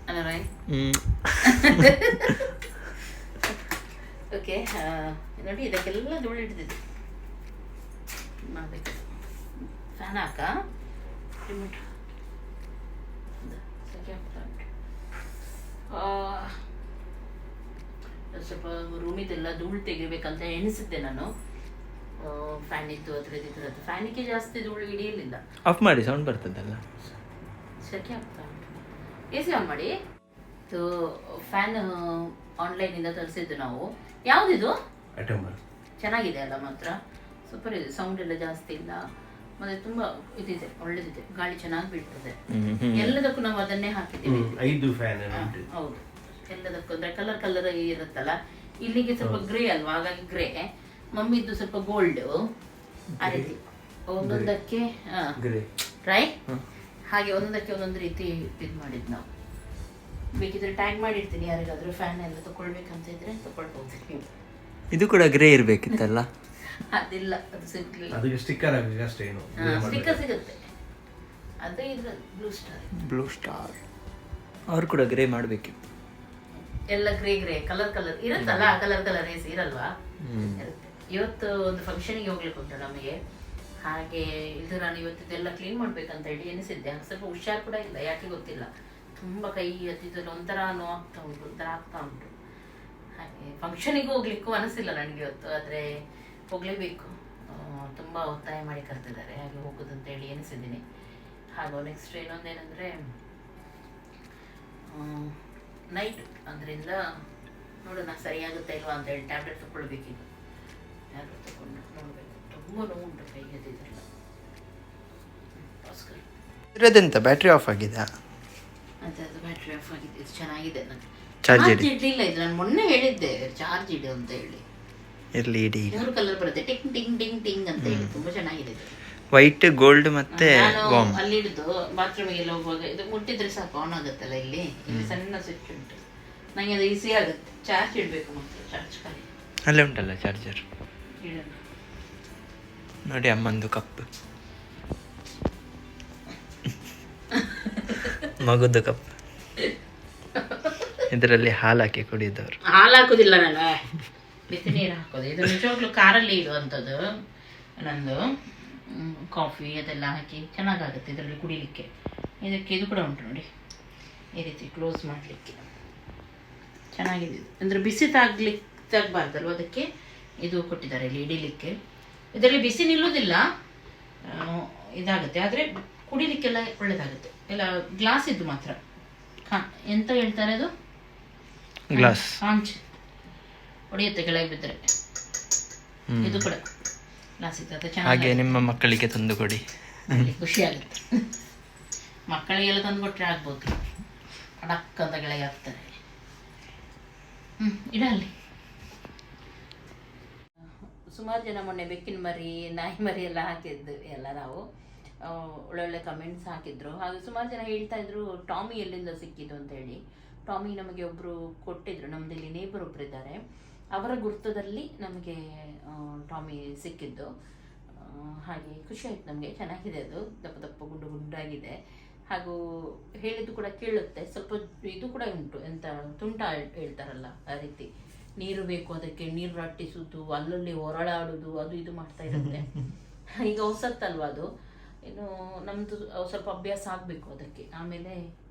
ಅಲ್ಲ ರಾಯ್? ಓಕೆ, ನೋಡಿ ಇದಕ್ಕೆಲ್ಲ ಧೂಳು ಹಿಡಿದಿದೆ. ಮಾಡಬೇಕು. ಫ್ಯಾನ್ ಹಾಕ, ಸ್ವಲ್ಪ ರೂಮಿದೆಲ್ಲ ಧೂಳು ತೆಗಿಬೇಕಂತ ಎಣಿಸಿದ್ದೆ ನಾನು. ಫ್ಯಾನ್ ಇತ್ತು ಅದ್ರದ್ದು. ಫ್ಯಾನಿಗೆ ಜಾಸ್ತಿ ಧೂಳು ಹಿಡಿಯಲಿಲ್ಲ. ಆಫ್ ಮಾಡಿ, ಸೌಂಡ್ ಬರ್ತದಲ್ಲ. ಸೆಕೆ ಆಗ್ತಾ ಉಂಟು. AC ಆನ್ ಮಾಡಿ. ಇದು ಫ್ಯಾನ್ ಆನ್ಲೈನಿಂದ ತರಿಸಿದ್ದು ನಾವು. ಯಾವುದಿದು? ಚೆನ್ನಾಗಿದೆ ಅಲ್ಲ, ಮಾತ್ರ ಸೂಪರ್ ಇದೆ. ಸೌಂಡ್ ಎಲ್ಲ ಜಾಸ್ತಿ ಇಲ್ಲ, ಮತ್ತೆ ತುಂಬಾ ಇದಿದೆ, ಒಳ್ಳೇದಿದೆ, ಗಾಳಿ ಚೆನ್ನಾಗಿ ಬೀಳ್ತದೆ. ಎಲ್ಲದಕ್ಕೂ ನಾವು ಅದನ್ನೇ ಹಾಕಿದ್ದೀವಿ. 5 ಫ್ಯಾನ್. ಹೌದು, ಎಲ್ಲದಕ್ಕೂ ಅಂದ್ರೆ ಕಲರ್ ಕಲರ್ ಇರುತ್ತಲ್ಲ, ಇಲ್ಲಿಗೆ ಸ್ವಲ್ಪ ಗ್ರೇ ಅಲ್ವಾ, ಹಾಗಾಗಿ ಗ್ರೇ. ಮಮ್ಮಿದ್ದು ಸ್ವಲ್ಪ ಗೋಲ್ಡ್, ಆ ರೀತಿ ಒಂದೊಂದಕ್ಕೆ ಟ್ರೈ ಹಾಗೆ ಒಂದೊಂದಕ್ಕೆ ಒಂದೊಂದು ರೀತಿ ಇದು ಮಾಡಿದ್ದು ನಾವು. ಬೇಕಿದ್ರೆ ಟ್ಯಾಗ್ ಮಾಡಿರ್ತೀನಿ, ಯಾರಿಗಾದ್ರೂ ಫ್ಯಾನ್ ಎಲ್ಲ ತಗೊಳ್ಬೇಕಂತ ಇದ್ರೆ ತಗೊಳ್ಬೋದು ನೀವು. ಇದು ಕೂಡ ಗ್ರೇ ಇರ್ಬೇಕಿತ್ತಲ್ಲ. ಅದಿಲ್ಲ, ಅದು ಸಿಗ್ಲಿಲ್ಲ. ಅದಕ್ಕೆ ಸ್ಟಿಕ್ಕರ್ ಆಗಿದೆ ಅಷ್ಟೇ. ಏನು ಸ್ಟಿಕ್ಕರ್ ಸಿಗುತ್ತೆ, ಅದು ಇದ್ರ ಬ್ಲೂ ಸ್ಟಾರ್ ಅವ್ರು ಕೂಡ ಗ್ರೇ ಮಾಡ್ಬೇಕಿತ್ತು. ಎಲ್ಲ ಗ್ರೇ ಗ್ರೇ ಕಲರ್ ಕಲರ್ ಇರುತ್ತಲ್ಲ, ಕಲರ್ ಕಲರ್ ಇರಲ್ವಾ, ಇರುತ್ತೆ. ಇವತ್ತು ಒಂದು ಫಂಕ್ಷನ್ಗೆ ಹೋಗ್ಲಿಕ್ಕೆ ಉಂಟು ನಮಗೆ, ಹಾಗೆ ಇದು ನಾನು ಇವತ್ತಿದ್ದೆಲ್ಲ ಕ್ಲೀನ್ ಮಾಡ್ಬೇಕಂತ ಹೇಳಿ ಎನಿಸಿದ್ದೆ. ಸ್ವಲ್ಪ ಹುಷಾರು ಕೂಡ ಇಲ್ಲ, ಯಾಕೆ ಗೊತ್ತಿಲ್ಲ, ತುಂಬಾ ಕೈ ಅತ್ತಿದ್ದೆಲ್ಲ ಒಂಥರ ನೋವಾಗ್ತಾ ಉಂಟು, ಒಂಥರ ಆಗ್ತಾ ಉಂಟು. ಹಾಗೆ ಫಂಕ್ಷನಿಗೂ ಹೋಗ್ಲಿಕ್ಕೂ ಅನಿಸಿಲ್ಲ ನನಗೆ ಇವತ್ತು, ಆದರೆ ಹೋಗಲೇಬೇಕು, ತುಂಬ ಒತ್ತಾಯ ಮಾಡಿ ಕರ್ತಿದ್ದಾರೆ, ಹಾಗೆ ಹೋಗೋದಂತ ಹೇಳಿ ಎನಿಸಿದ್ದೀನಿ. ಹಾಗೂ ನೆಕ್ಸ್ಟ್ ಇನ್ನೊಂದೇನೆಂದರೆ ನೈಟ್, ಅದರಿಂದ ನೋಡೋಣ ಸರಿಯಾಗುತ್ತೆ ಇಲ್ವಾ ಅಂತ ಹೇಳಿ ಟ್ಯಾಬ್ಲೆಟ್ ತಗೊಳ್ಬೇಕಿದ್ದು. ಟ್ಯಾಬ್ಲೆಟ್ ತಗೊಂಡು ನೋಡಬೇಕು, ತುಂಬ ನೋವು ಉಂಟು ಕೈ ಎದ್ದಿದ್ದೆಲ್ಲ. ಇರೋದೆಂತ ಬ್ಯಾಟ್ರಿ ಆಫ್ ಆಗಿದೆ? ಅದೇ ಅದು ಬ್ಯಾಟ್ರಿ ಆಫ್ ಆಗಿದೆ. ಇದು ಚೆನ್ನಾಗಿದೆ, ನನಗೆ ಚಾರ್ಜ್ ಚಾರ್ಜ್ ಇಡಲಿಲ್ಲ ಇದು, ನಾನು ಮೊನ್ನೆ ಹೇಳಿದ್ದೆ ಚಾರ್ಜ್ ಇಡು ಅಂತ ಹೇಳಿ. ಇರ್ಲಿ ಇಡಿ. 3 ಕಲರ್ ಬರುತ್ತೆ, ಟಿಂಗ್ ಟಿಂಗ್ ಟಿಂಗ್ ಟಿಂಗ್ ಅಂತ ಹೇಳಿ, ತುಂಬ ಚೆನ್ನಾಗಿದೆ ಇದು. ವೈಟ್, ಗೋಲ್ಡ್ ಮತ್ತೆ ನಾನು ಅಲ್ಲಿ ಹಿಡಿದು ಬಾತ್ರೂಮಿಗೆಲ್ಲ ಹೋಗುವಾಗ ಇದು ಮುಟ್ಟಿದ್ರೆ ಸಾಕು, ಆನ್ ಆಗುತ್ತಲ್ಲ. ಇಲ್ಲಿ ಸಣ್ಣ ಸ್ವಿಚ್ ಉಂಟು, ನನಗೆ ಅದು ಈಸಿ ಆಗುತ್ತೆ. ಚಾರ್ಜ್ ಇಡಬೇಕು ಮತ್ತೆ, ಚಾರ್ಜ್ ಖಾಲಿ ಅಲ್ಲೇ ಉಂಟಲ್ಲ ಚಾರ್ಜರ್. ಇಡೋಣ. ನೋಡಿ ಅಮ್ಮಂದು ಕಪ್, ಮಗುದು ಕಪ್. ಇದರಲ್ಲಿ ಹಾಲು ಹಾಕಿ ಕುಡಿದವರು. ಹಾಲು ಹಾಕೋದಿಲ್ಲ ನಾನು, ಬಿಸಿ ನೀರು ಹಾಕೋದು. ಇದು ನಿಜವಾಗ್ಲೂ ಕಾರಲ್ಲಿ ಇಡುವಂಥದ್ದು ನಂದು. ಕಾಫಿ ಅದೆಲ್ಲ ಹಾಕಿ ಚೆನ್ನಾಗಾಗುತ್ತೆ ಇದರಲ್ಲಿ ಕುಡಿಲಿಕ್ಕೆ. ಇದಕ್ಕೆ ಇದು ಕೂಡ ಉಂಟು ನೋಡಿ, ಈ ರೀತಿ ಕ್ಲೋಸ್ ಮಾಡಲಿಕ್ಕೆ ಚೆನ್ನಾಗಿದೆ ಇದು. ಅಂದರೆ ಬಿಸಿ ತಾಗಬಾರ್ದಲ್ವ, ಅದಕ್ಕೆ ಇದು ಕೊಟ್ಟಿದ್ದಾರೆ ಇಲ್ಲಿ ಇಡೀಲಿಕ್ಕೆ. ಇದರಲ್ಲಿ ಬಿಸಿ ನಿಲ್ಲೋದಿಲ್ಲ, ಇದಾಗುತ್ತೆ, ಆದರೆ ಕುಡಿಲಿಕ್ಕೆಲ್ಲ ಒಳ್ಳೇದಾಗುತ್ತೆ. ಎಲ್ಲ ಗ್ಲಾಸ್ ಇದ್ದು ಮಾತ್ರ. ಎಂತ ಹೇಳ್ತಾರೆ ಅದು, ಗ್ಲಾಸ್ ಕಾಂಚ್ ಹೊಡೆಯುತ್ತೆ ಕೆಳಗೆ ಬಿದ್ದರೆ. ಇದು ಕೂಡ ಗ್ಲಾಸ್ ಇತ್ತು, ಅದು ಚೆನ್ನಾಗಿ. ಹಾಗೆ ನಿಮ್ಮ ಮಕ್ಕಳಿಗೆ ತಂದು ಕೊಡಿ, ಖುಷಿ ಆಗುತ್ತೆ. ಮಕ್ಕಳಿಗೆಲ್ಲ ತಂದು ಕೊಟ್ಟರೆ ಆಗ್ಬೋದು, ಅಡಕ್ ಅಂತ ಕೆಳಗೆ ಹಾಕ್ತಾರೆ. ಇಡಲ್ಲಿ. ಸುಮಾರು ಜನ ಮೊನ್ನೆ ಬೆಕ್ಕಿನ ಮರಿ, ನಾಯಿ ಮರಿ ಎಲ್ಲ ಹಾಕಿದ್ದು ಎಲ್ಲ ನಾವು ಒಳ್ಳೊಳ್ಳೆ ಕಮೆಂಟ್ಸ್ ಹಾಕಿದ್ರು. ಹಾಗೆ ಸುಮಾರು ಜನ ಹೇಳ್ತಾ ಇದ್ರು ಟಾಮಿ ಎಲ್ಲಿಂದ ಸಿಕ್ಕಿದ್ದು ಅಂತ ಹೇಳಿ. ಟಾಮಿ ನಮಗೆ ಒಬ್ಬರು ಕೊಟ್ಟಿದ್ರು, ನಮ್ದು ಇಲ್ಲಿ ನೇಬರ್ ಒಬ್ರು ಇದ್ದಾರೆ, ಅವರ ಗುರ್ತದಲ್ಲಿ ನಮಗೆ ಟಾಮಿ ಸಿಕ್ಕಿದ್ದು. ಹಾಗೆ ಖುಷಿ ಆಯ್ತು ನಮಗೆ, ಚೆನ್ನಾಗಿದೆ ಅದು, ದಪ್ಪ ದಪ್ಪ ಗುಂಡು ಗುಂಡಾಗಿದೆ. ಹಾಗೂ ಹೇಳಿದ್ದು ಕೂಡ ಕೇಳುತ್ತೆ. ಸ್ವಲ್ಪ ಇದು ಕೂಡ ಉಂಟು, ಎಂತ ತುಂಟ ಹೇಳ್ತಾರಲ್ಲ ಆ ರೀತಿ, ನೀರು ಬೇಕು ಅದಕ್ಕೆ, ನೀರು ಅಟ್ಟಿಸುವುದು, ಅಲ್ಲಲ್ಲಿ ಹೊರಳಾಡುದು, ಅದು ಇದು ಮಾಡ್ತಾ ಇರುತ್ತೆ. ಈಗ ಹೊಸತ್ತಲ್ವ ಅದು, ಇನ್ನು ನಮ್ಮದು ಸ್ವಲ್ಪ ಅಭ್ಯಾಸ ಆಗಬೇಕು ಅದಕ್ಕೆ, ಆಮೇಲೆ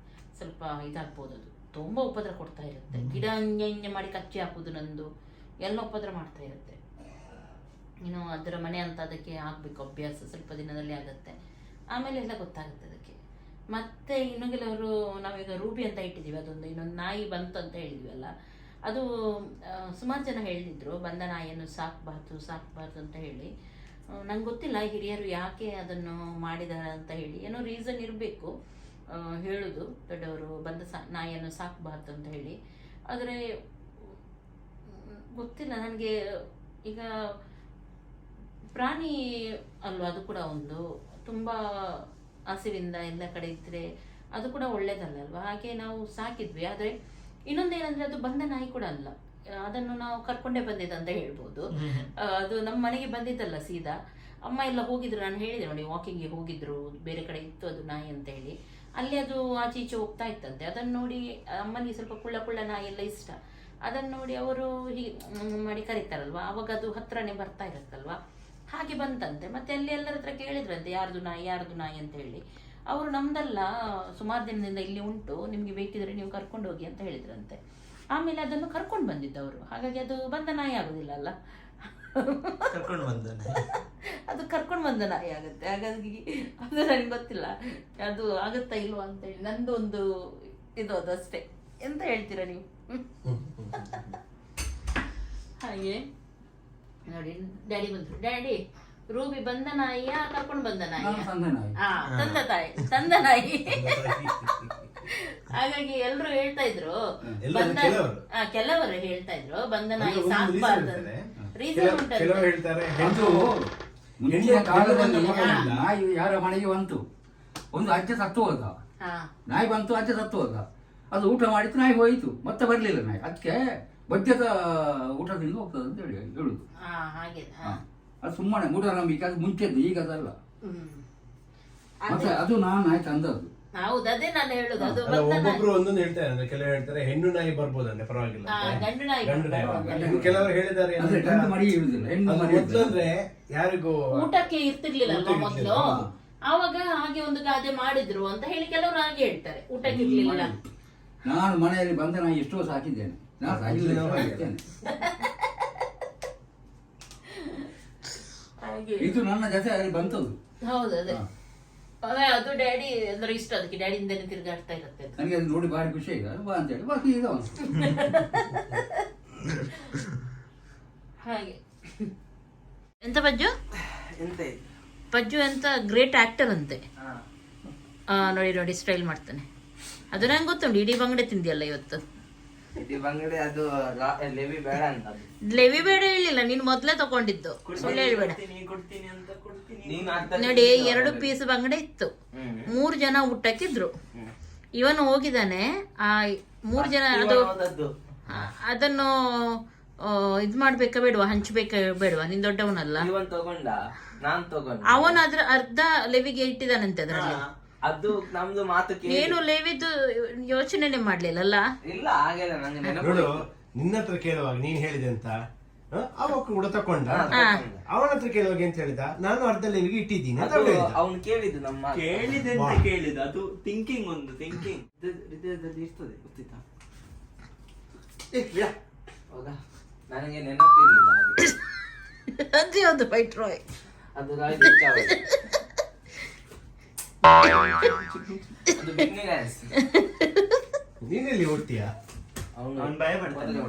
ಸ್ವಲ್ಪ ಇದಾಗ್ಬೋದು. ಅದು ತುಂಬ ಉಪದ್ರ ಕೊಡ್ತಾ ಇರುತ್ತೆ, ಗಿಡ ಹಂಗೆ ಮಾಡಿ ಕಚ್ಚಿ ಹಾಕೋದು, ನಂದು ಎಲ್ಲ ಉಪದ್ರ ಮಾಡ್ತಾ ಇರುತ್ತೆ. ಇನ್ನು ಅದರ ಮನೆ ಅಂತ ಅದಕ್ಕೆ ಆಗಬೇಕು ಅಭ್ಯಾಸ, ಸ್ವಲ್ಪ ದಿನದಲ್ಲಿ ಆಗುತ್ತೆ, ಆಮೇಲೆ ಎಲ್ಲ ಗೊತ್ತಾಗುತ್ತೆ ಅದಕ್ಕೆ. ಮತ್ತು ಇನ್ನು ಕೆಲವರು ನಾವೀಗ ರೂಬಿ ಅಂತ ಇಟ್ಟಿದ್ದೀವಿ, ಅದೊಂದು ಇನ್ನೊಂದು ನಾಯಿ ಬಂತು ಅಂತ ಹೇಳಿದ್ವಿ ಅಲ್ಲ, ಅದು ಸುಮಾರು ಜನ ಹೇಳಿದ್ರು ಬಂದ ನಾಯಿಯನ್ನು ಸಾಕಬಾರ್ದು ಅಂತ ಹೇಳಿ. ನಂಗೆ ಗೊತ್ತಿಲ್ಲ ಹಿರಿಯರು ಯಾಕೆ ಅದನ್ನು ಮಾಡಿದ್ದಾರೆ ಅಂತ ಹೇಳಿ, ಏನೋ ರೀಸನ್ ಇರಬೇಕು ಹೇಳೋದು ದೊಡ್ಡವರು, ಬಂದ ನಾಯಿಯನ್ನು ಸಾಕಬಾರ್ದು ಅಂತ ಹೇಳಿ. ಆದರೆ ಗೊತ್ತಿಲ್ಲ ನನಗೆ. ಈಗ ಪ್ರಾಣಿ ಅಲ್ವಾ, ಅದು ಕೂಡ ಒಂದು ತುಂಬ ಹಸಿವಿಂದ ಎಲ್ಲ ಕಡೆ ಇದ್ದರೆ ಅದು ಕೂಡ ಒಳ್ಳೇದಲ್ಲ ಅಲ್ವಾ. ಹಾಗೆ ನಾವು ಸಾಕಿದ್ವಿ. ಆದರೆ ಇನ್ನೊಂದೇನಂದರೆ ಅದು ಬಂದ ನಾಯಿ ಕೂಡ ಅಲ್ಲ, ಅದನ್ನು ನಾವು ಕರ್ಕೊಂಡೇ ಬಂದಿದ್ದ ಅಂತ ಹೇಳ್ಬೋದು. ಅದು ನಮ್ಮ ಮನೆಗೆ ಬಂದಿದ್ದಲ್ಲ ಸೀದಾ. ಅಮ್ಮ ಎಲ್ಲ ಹೋಗಿದ್ರು, ನಾನು ಹೇಳಿದೆ ನೋಡಿ, ವಾಕಿಂಗ್ಗೆ ಹೋಗಿದ್ರು, ಬೇರೆ ಕಡೆ ಇತ್ತು ಅದು ನಾಯಿ ಅಂತ ಹೇಳಿ. ಅಲ್ಲಿ ಅದು ಆಚೆ ಈಚೆ ಹೋಗ್ತಾ ಇತ್ತಂತೆ. ಅದನ್ನು ನೋಡಿ ಅಮ್ಮನಿಗೆ ಸ್ವಲ್ಪ ಕುಳ್ಳ ನಾಯಿ ಎಲ್ಲ ಇಷ್ಟ. ಅದನ್ನು ನೋಡಿ ಅವರು ಹೀಗೆ ಮಾಡಿ ಕರೀತಾರಲ್ವ, ಆವಾಗ ಅದು ಹತ್ರನೇ ಬರ್ತಾ ಇರುತ್ತಲ್ವ, ಹಾಗೆ ಬಂತಂತೆ. ಮತ್ತೆ ಅಲ್ಲಿ ಎಲ್ಲರ ಹತ್ರ ಕೇಳಿದ್ರಂತೆ ಯಾರ್ದು ನಾಯಿ ಅಂತ ಹೇಳಿ. ಅವರು ನಮ್ದಲ್ಲ, ಸುಮಾರು ದಿನದಿಂದ ಇಲ್ಲಿ ಉಂಟು, ನಿಮಗೆ ಬೇಕಿದ್ರೆ ನೀವು ಕರ್ಕೊಂಡು ಹೋಗಿ ಅಂತ ಹೇಳಿದ್ರಂತೆ. ಆಮೇಲೆ ಅದನ್ನು ಕರ್ಕೊಂಡು ಬಂದಿದ್ದವರು, ಹಾಗಾಗಿ ಅದು ಬಂದ ನಾಯಿ ಆಗೋದಿಲ್ಲ ಅಲ್ಲ, ಅದು ಕರ್ಕೊಂಡು ಬಂದ ನಾಯಿ ಆಗುತ್ತೆ. ಹಾಗಾಗಿ ಅದು ನನಗೆ ಗೊತ್ತಿಲ್ಲ ಅದು ಆಗುತ್ತಾ ಇಲ್ವಾ ಅಂತೇಳಿ, ನಂದು ಒಂದು ಇದು ಅದು ಅಷ್ಟೇ. ಎಂತ ಹೇಳ್ತೀರಾ ನೀವು? ಹಾಗೆ ನೋಡಿ, ಡ್ಯಾಡಿ ಬಂದ್ರು. ಡ್ಯಾಡಿ, ರೂಬಿ ಬಂದ ನಾಯಿಯ ಕರ್ಕೊಂಡು ಬಂದ ನಾಯಿ? ತಂದ ನಾಯಿ ಹಾಗಾಗಿ ಎಲ್ರು ಹೇಳ್ತಾ ಇದ್ರು ಎಲ್ಲರೂ ಕೆಲವರು ಹೇಳ್ತಾ ಇದ್ರು ಬಂದ ನಾಯಿ ಸಾಕ್ಬಾರ್ದು. ರೀಸನ್ ಉಂಟಂತೆ. ಕೆಲವರು ಹೇಳ್ತಾರೆ ಹೆಣ್ಣು ಮುಂಚಿನ ಕಾಲದಲ್ಲಿ ನಾಯಿ ಯಾರ ಮನೆಗೆ ಬಂತು, ಒಂದು ಅಜ್ಜ ಸತ್ತು ಹೋದ, ಹಾ ನಾಯಿ ಬಂತು, ಅಜ್ಜ ಸತ್ತು ಹೋದ, ಅದು ಊಟ ಮಾಡಿತ್ತು, ನಾಯಿ ಹೋಯಿತು, ಮತ್ತೆ ಬರಲಿಲ್ಲ ನಾಯಿ. ಅದಕ್ಕೆ ಬದ್ಯದ ಊಟದಿಂದ ಹೋಗ್ತದೆ ಅಂತ ಹೇಳುದು. ಹಾ ಹಾಗೆ ಅದು ಸುಮ್ಮನೆ ಮೂಢನಂಬಿಕೆ, ಅದು ಮುಂಚೆದ್ದು, ಈಗ ಅದಲ್ಲ. ಹ್ಮ್ ಮತ್ತೆ ಅದು ನಾಯಿ ತಂದದ್ದು. ಹೌದು, ಅದೇ ನಾನು ಹೇಳುದು. ಅದು ಅಲ್ಲ, ಒಬ್ಬೊಬ್ರು ಒಂದೊಂದು ಹೇಳ್ತಾರೆ. ಅಂದ್ರೆ ಕೆಲವರು ಹೇಳ್ತಾರೆ ಹೆಣ್ಣು ನಾಯಿ ಬರ್ಬೋದಂದ್ರೆ ಪರವಾಗಿಲ್ಲ ಅಂತ. ಗಂಡು ನಾಯಿ ಗಂಡು ನಾಯಿ ಬರ್ಬೋದು. ಕೆಲವರು ಹೇಳಿದ್ದಾರೆ ಅಂದ್ರೆ ಗಂಡು ಮರಿ ಇರುದಿಲ್ಲ, ಹೆಣ್ಣು ಮರಿ ಇರುದಿಲ್ಲ. ಮೊದಲಂದ್ರೆ ಯಾರಿಗೂ ಊಟಕ್ಕೆ ಇರ್ತಿರ್ಲಿಲ್ಲ ಅಲ್ವಾ ಮೊದ್ಲು, ಆವಾಗ ಹಾಗೆ ಒಂದು ಗಾದೆ ಮಾಡಿದ್ರು ಅಂತ ಹೇಳಿ ಕೆಲವರು ಹಾಗೆ ಹೇಳ್ತಾರೆ. ಊಟಕ್ಕೆ ಇರ್ಲಿಲ್ಲ. ನಾನು ಮನೆಯಲ್ಲಿ ಬಂದ ನಾಯಿ ಎಷ್ಟೋ ಸಾಕಿದ್ದೇನೆ, ನಾನು ಸಾಕಿದ್ದೇನೆ. ಇದು ನನ್ನ ಜೊತೆ ಅಲ್ಲಿ ಬಂತದ್ದು. ಹೌದು, ಅದೇ ಅದು ಡ್ಯಾಡಿ ಅಂದ್ರೆ ಇಷ್ಟ, ಅದಕ್ಕೆ ಡ್ಯಾಡಿಯಿಂದನೇ ತಿರುಗಾಡ್ತಾ ಇರುತ್ತೆ. ನನಗೆ ಅದು ನೋಡಿ ಭಾರಿ ಖುಷಿ ಈಗ ಬಾ ಅಂತ ಹೇಳಿ ಬಾಕಿ ಈಗ ಹಾಗೆ. ಎಂತ ಪಜ್ಜು ಪಜ್ಜು ಎಂತ ಗ್ರೇಟ್ ಆಕ್ಟರ್ ಅಂತೆ. ನೋಡಿ ನೋಡಿ ಸ್ಟೈಲ್ ಮಾಡ್ತಾನೆ. ಅದು ನಂಗೆ ಗೊತ್ತುಂಟು, ಇಡೀ ಬಂಗಡೆ ತಿಂದಿಯಲ್ಲ ಇವತ್ತು. ಬಂಗಡೆ ಅದು ಲೆವಿ ಬೇಡ ಅಂತ. ಲೆವಿ ಬೇಡ ಹೇಳಿಲ್ಲ, ನೀನು ಮೊದ್ಲೇ ತಗೊಂಡಿದ್ದು, ಸುಳ್ಳು ಹೇಳ್ಬೇಡ. ನೀನು ನೋಡಿ 2 ಪೀಸ್ ಬಂಗಡೆ ಇತ್ತು, 3 ಜನ ಊಟಕ್ಕಿದ್ರು. ಇವನು ಹೋಗಿದ್ದಾನೆ ಆ 3 ಜನ, ಅದನ್ನು ಇದ್ ಮಾಡ್ಬೇಕಾ ಬೇಡವಾ, ಹಂಚ್ಬೇಕಾ ಬೇಡವಾ? ನೀನ್ ದೊಡ್ಡವನಲ್ಲ. ತಗೊಂಡ, ನಾನ್ ತಗೊಂಡ. ಅವನು ಅದ್ರ ಅರ್ಧ ಲೆವಿಗೆ ಇಟ್ಟಿದ್ದಾನಂತೆ ಅದ್ರಲ್ಲಿ. ಅದು ನಮ್ದು ಮಾತು ಏನು ಲೆವಿದು ಯೋಚನೆನೆ ಮಾಡ್ಲಿಲ್ಲ. ಇಲ್ಲ ಹಾಗೆಲ್ಲ ನಂಗೆ ನೋಡು, ನಿನ್ನ ಹತ್ರ ಕೇಳುವಾಗ ನೀನ್ ಹೇಳಿದೆ ಅಂತ ಅವ ಕೂಡ ತಕೊಂಡ. ಅವನ ಹತ್ರ ಕೇಳುವಾಗ ಎಂತ ಹೇಳಿದ, ನಾನು ಅರ್ಧ ಲೆವಿಗೆ ಇಟ್ಟಿದ್ದೀನಿ ಅಂತ ಹೇಳಿದ. ಅವ್ನು ಕೇಳಿದ್ದು ನಮ್ಮ ಕೇಳಿದೆ ಅಂತ ಕೇಳಿದ. ಅದು ಥಿಂಕಿಂಗ್, ಒಂದು ಥಿಂಕಿಂಗ್ ಹೃದಯದಲ್ಲಿ ಇರ್ತದೆ, ಗೊತ್ತಿತ್ತಾ? ಹೌದಾ, ನನಗೆ ನೆನಪಿರ್ಲಿಲ್ಲ ಹಾಗೆ. ಅದೇ ಒಂದು ಫೈಟ್ ರಾಯ್, ಅದು ರಾಯ್ ಚಾವಲ್. ಅದು ಬಿಗ್ನಿ ಡ್ಯಾನ್ಸ್. ನೀನೆಲ್ಲಿ ಓಡ್ತೀಯ? ಅವನು ಭಯ ಪಡ್ತಾನೆ.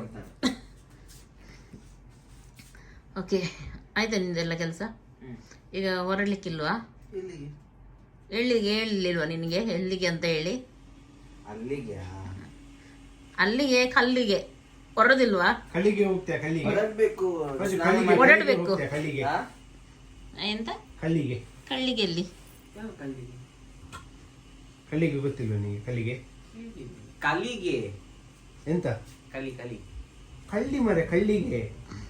ಓಕೆ ಆಯ್ತಾ ನಿಂದೆಲ್ಲ ಕೆಲಸ? ಈಗ ಹೊರಡ್ಲಿಕ್ಕಿಲ್ವಾ? ಎಲ್ಲಿಗೆ ಹೇಳಿಲ್ವಾ ನಿನಗೆ ಎಲ್ಲಿಗೆ ಅಂತ ಹೇಳಿ? ಅಲ್ಲಿಗೆ ಅಲ್ಲಿಗೆ ಕಲ್ಲಿಗೆ ಹೊರದಿಲ್ವಾ? ಕಲ್ಲಿಗೆ ಹೋಗ್ತೀಯ? ಕಲ್ಲಿಗೆ ಹೊರಡ್ಬೇಕು, ಓಡಾಡ್ಬೇಕು. ಕಲ್ಲಿಗೆ ಎಂತ ಕಲ್ಲಿಗೆ ಕಳ್ಳಿಗೆ ಎಲ್ಲಿ? ಯಾವ ಕಲ್ಲಿಗೆ? ಕಲ್ಲಿಗೆ ಗೊತ್ತಿಲ್ವ ನಿಮಗೆ? ಕಲ್ಲಿಗೆ ಕಲ್ಲಿಗೆ ಎಂತ? ಕಲಿ ಕಳ್ಳಿ ಮರೆ, ಕಲ್ಲಿಗೆ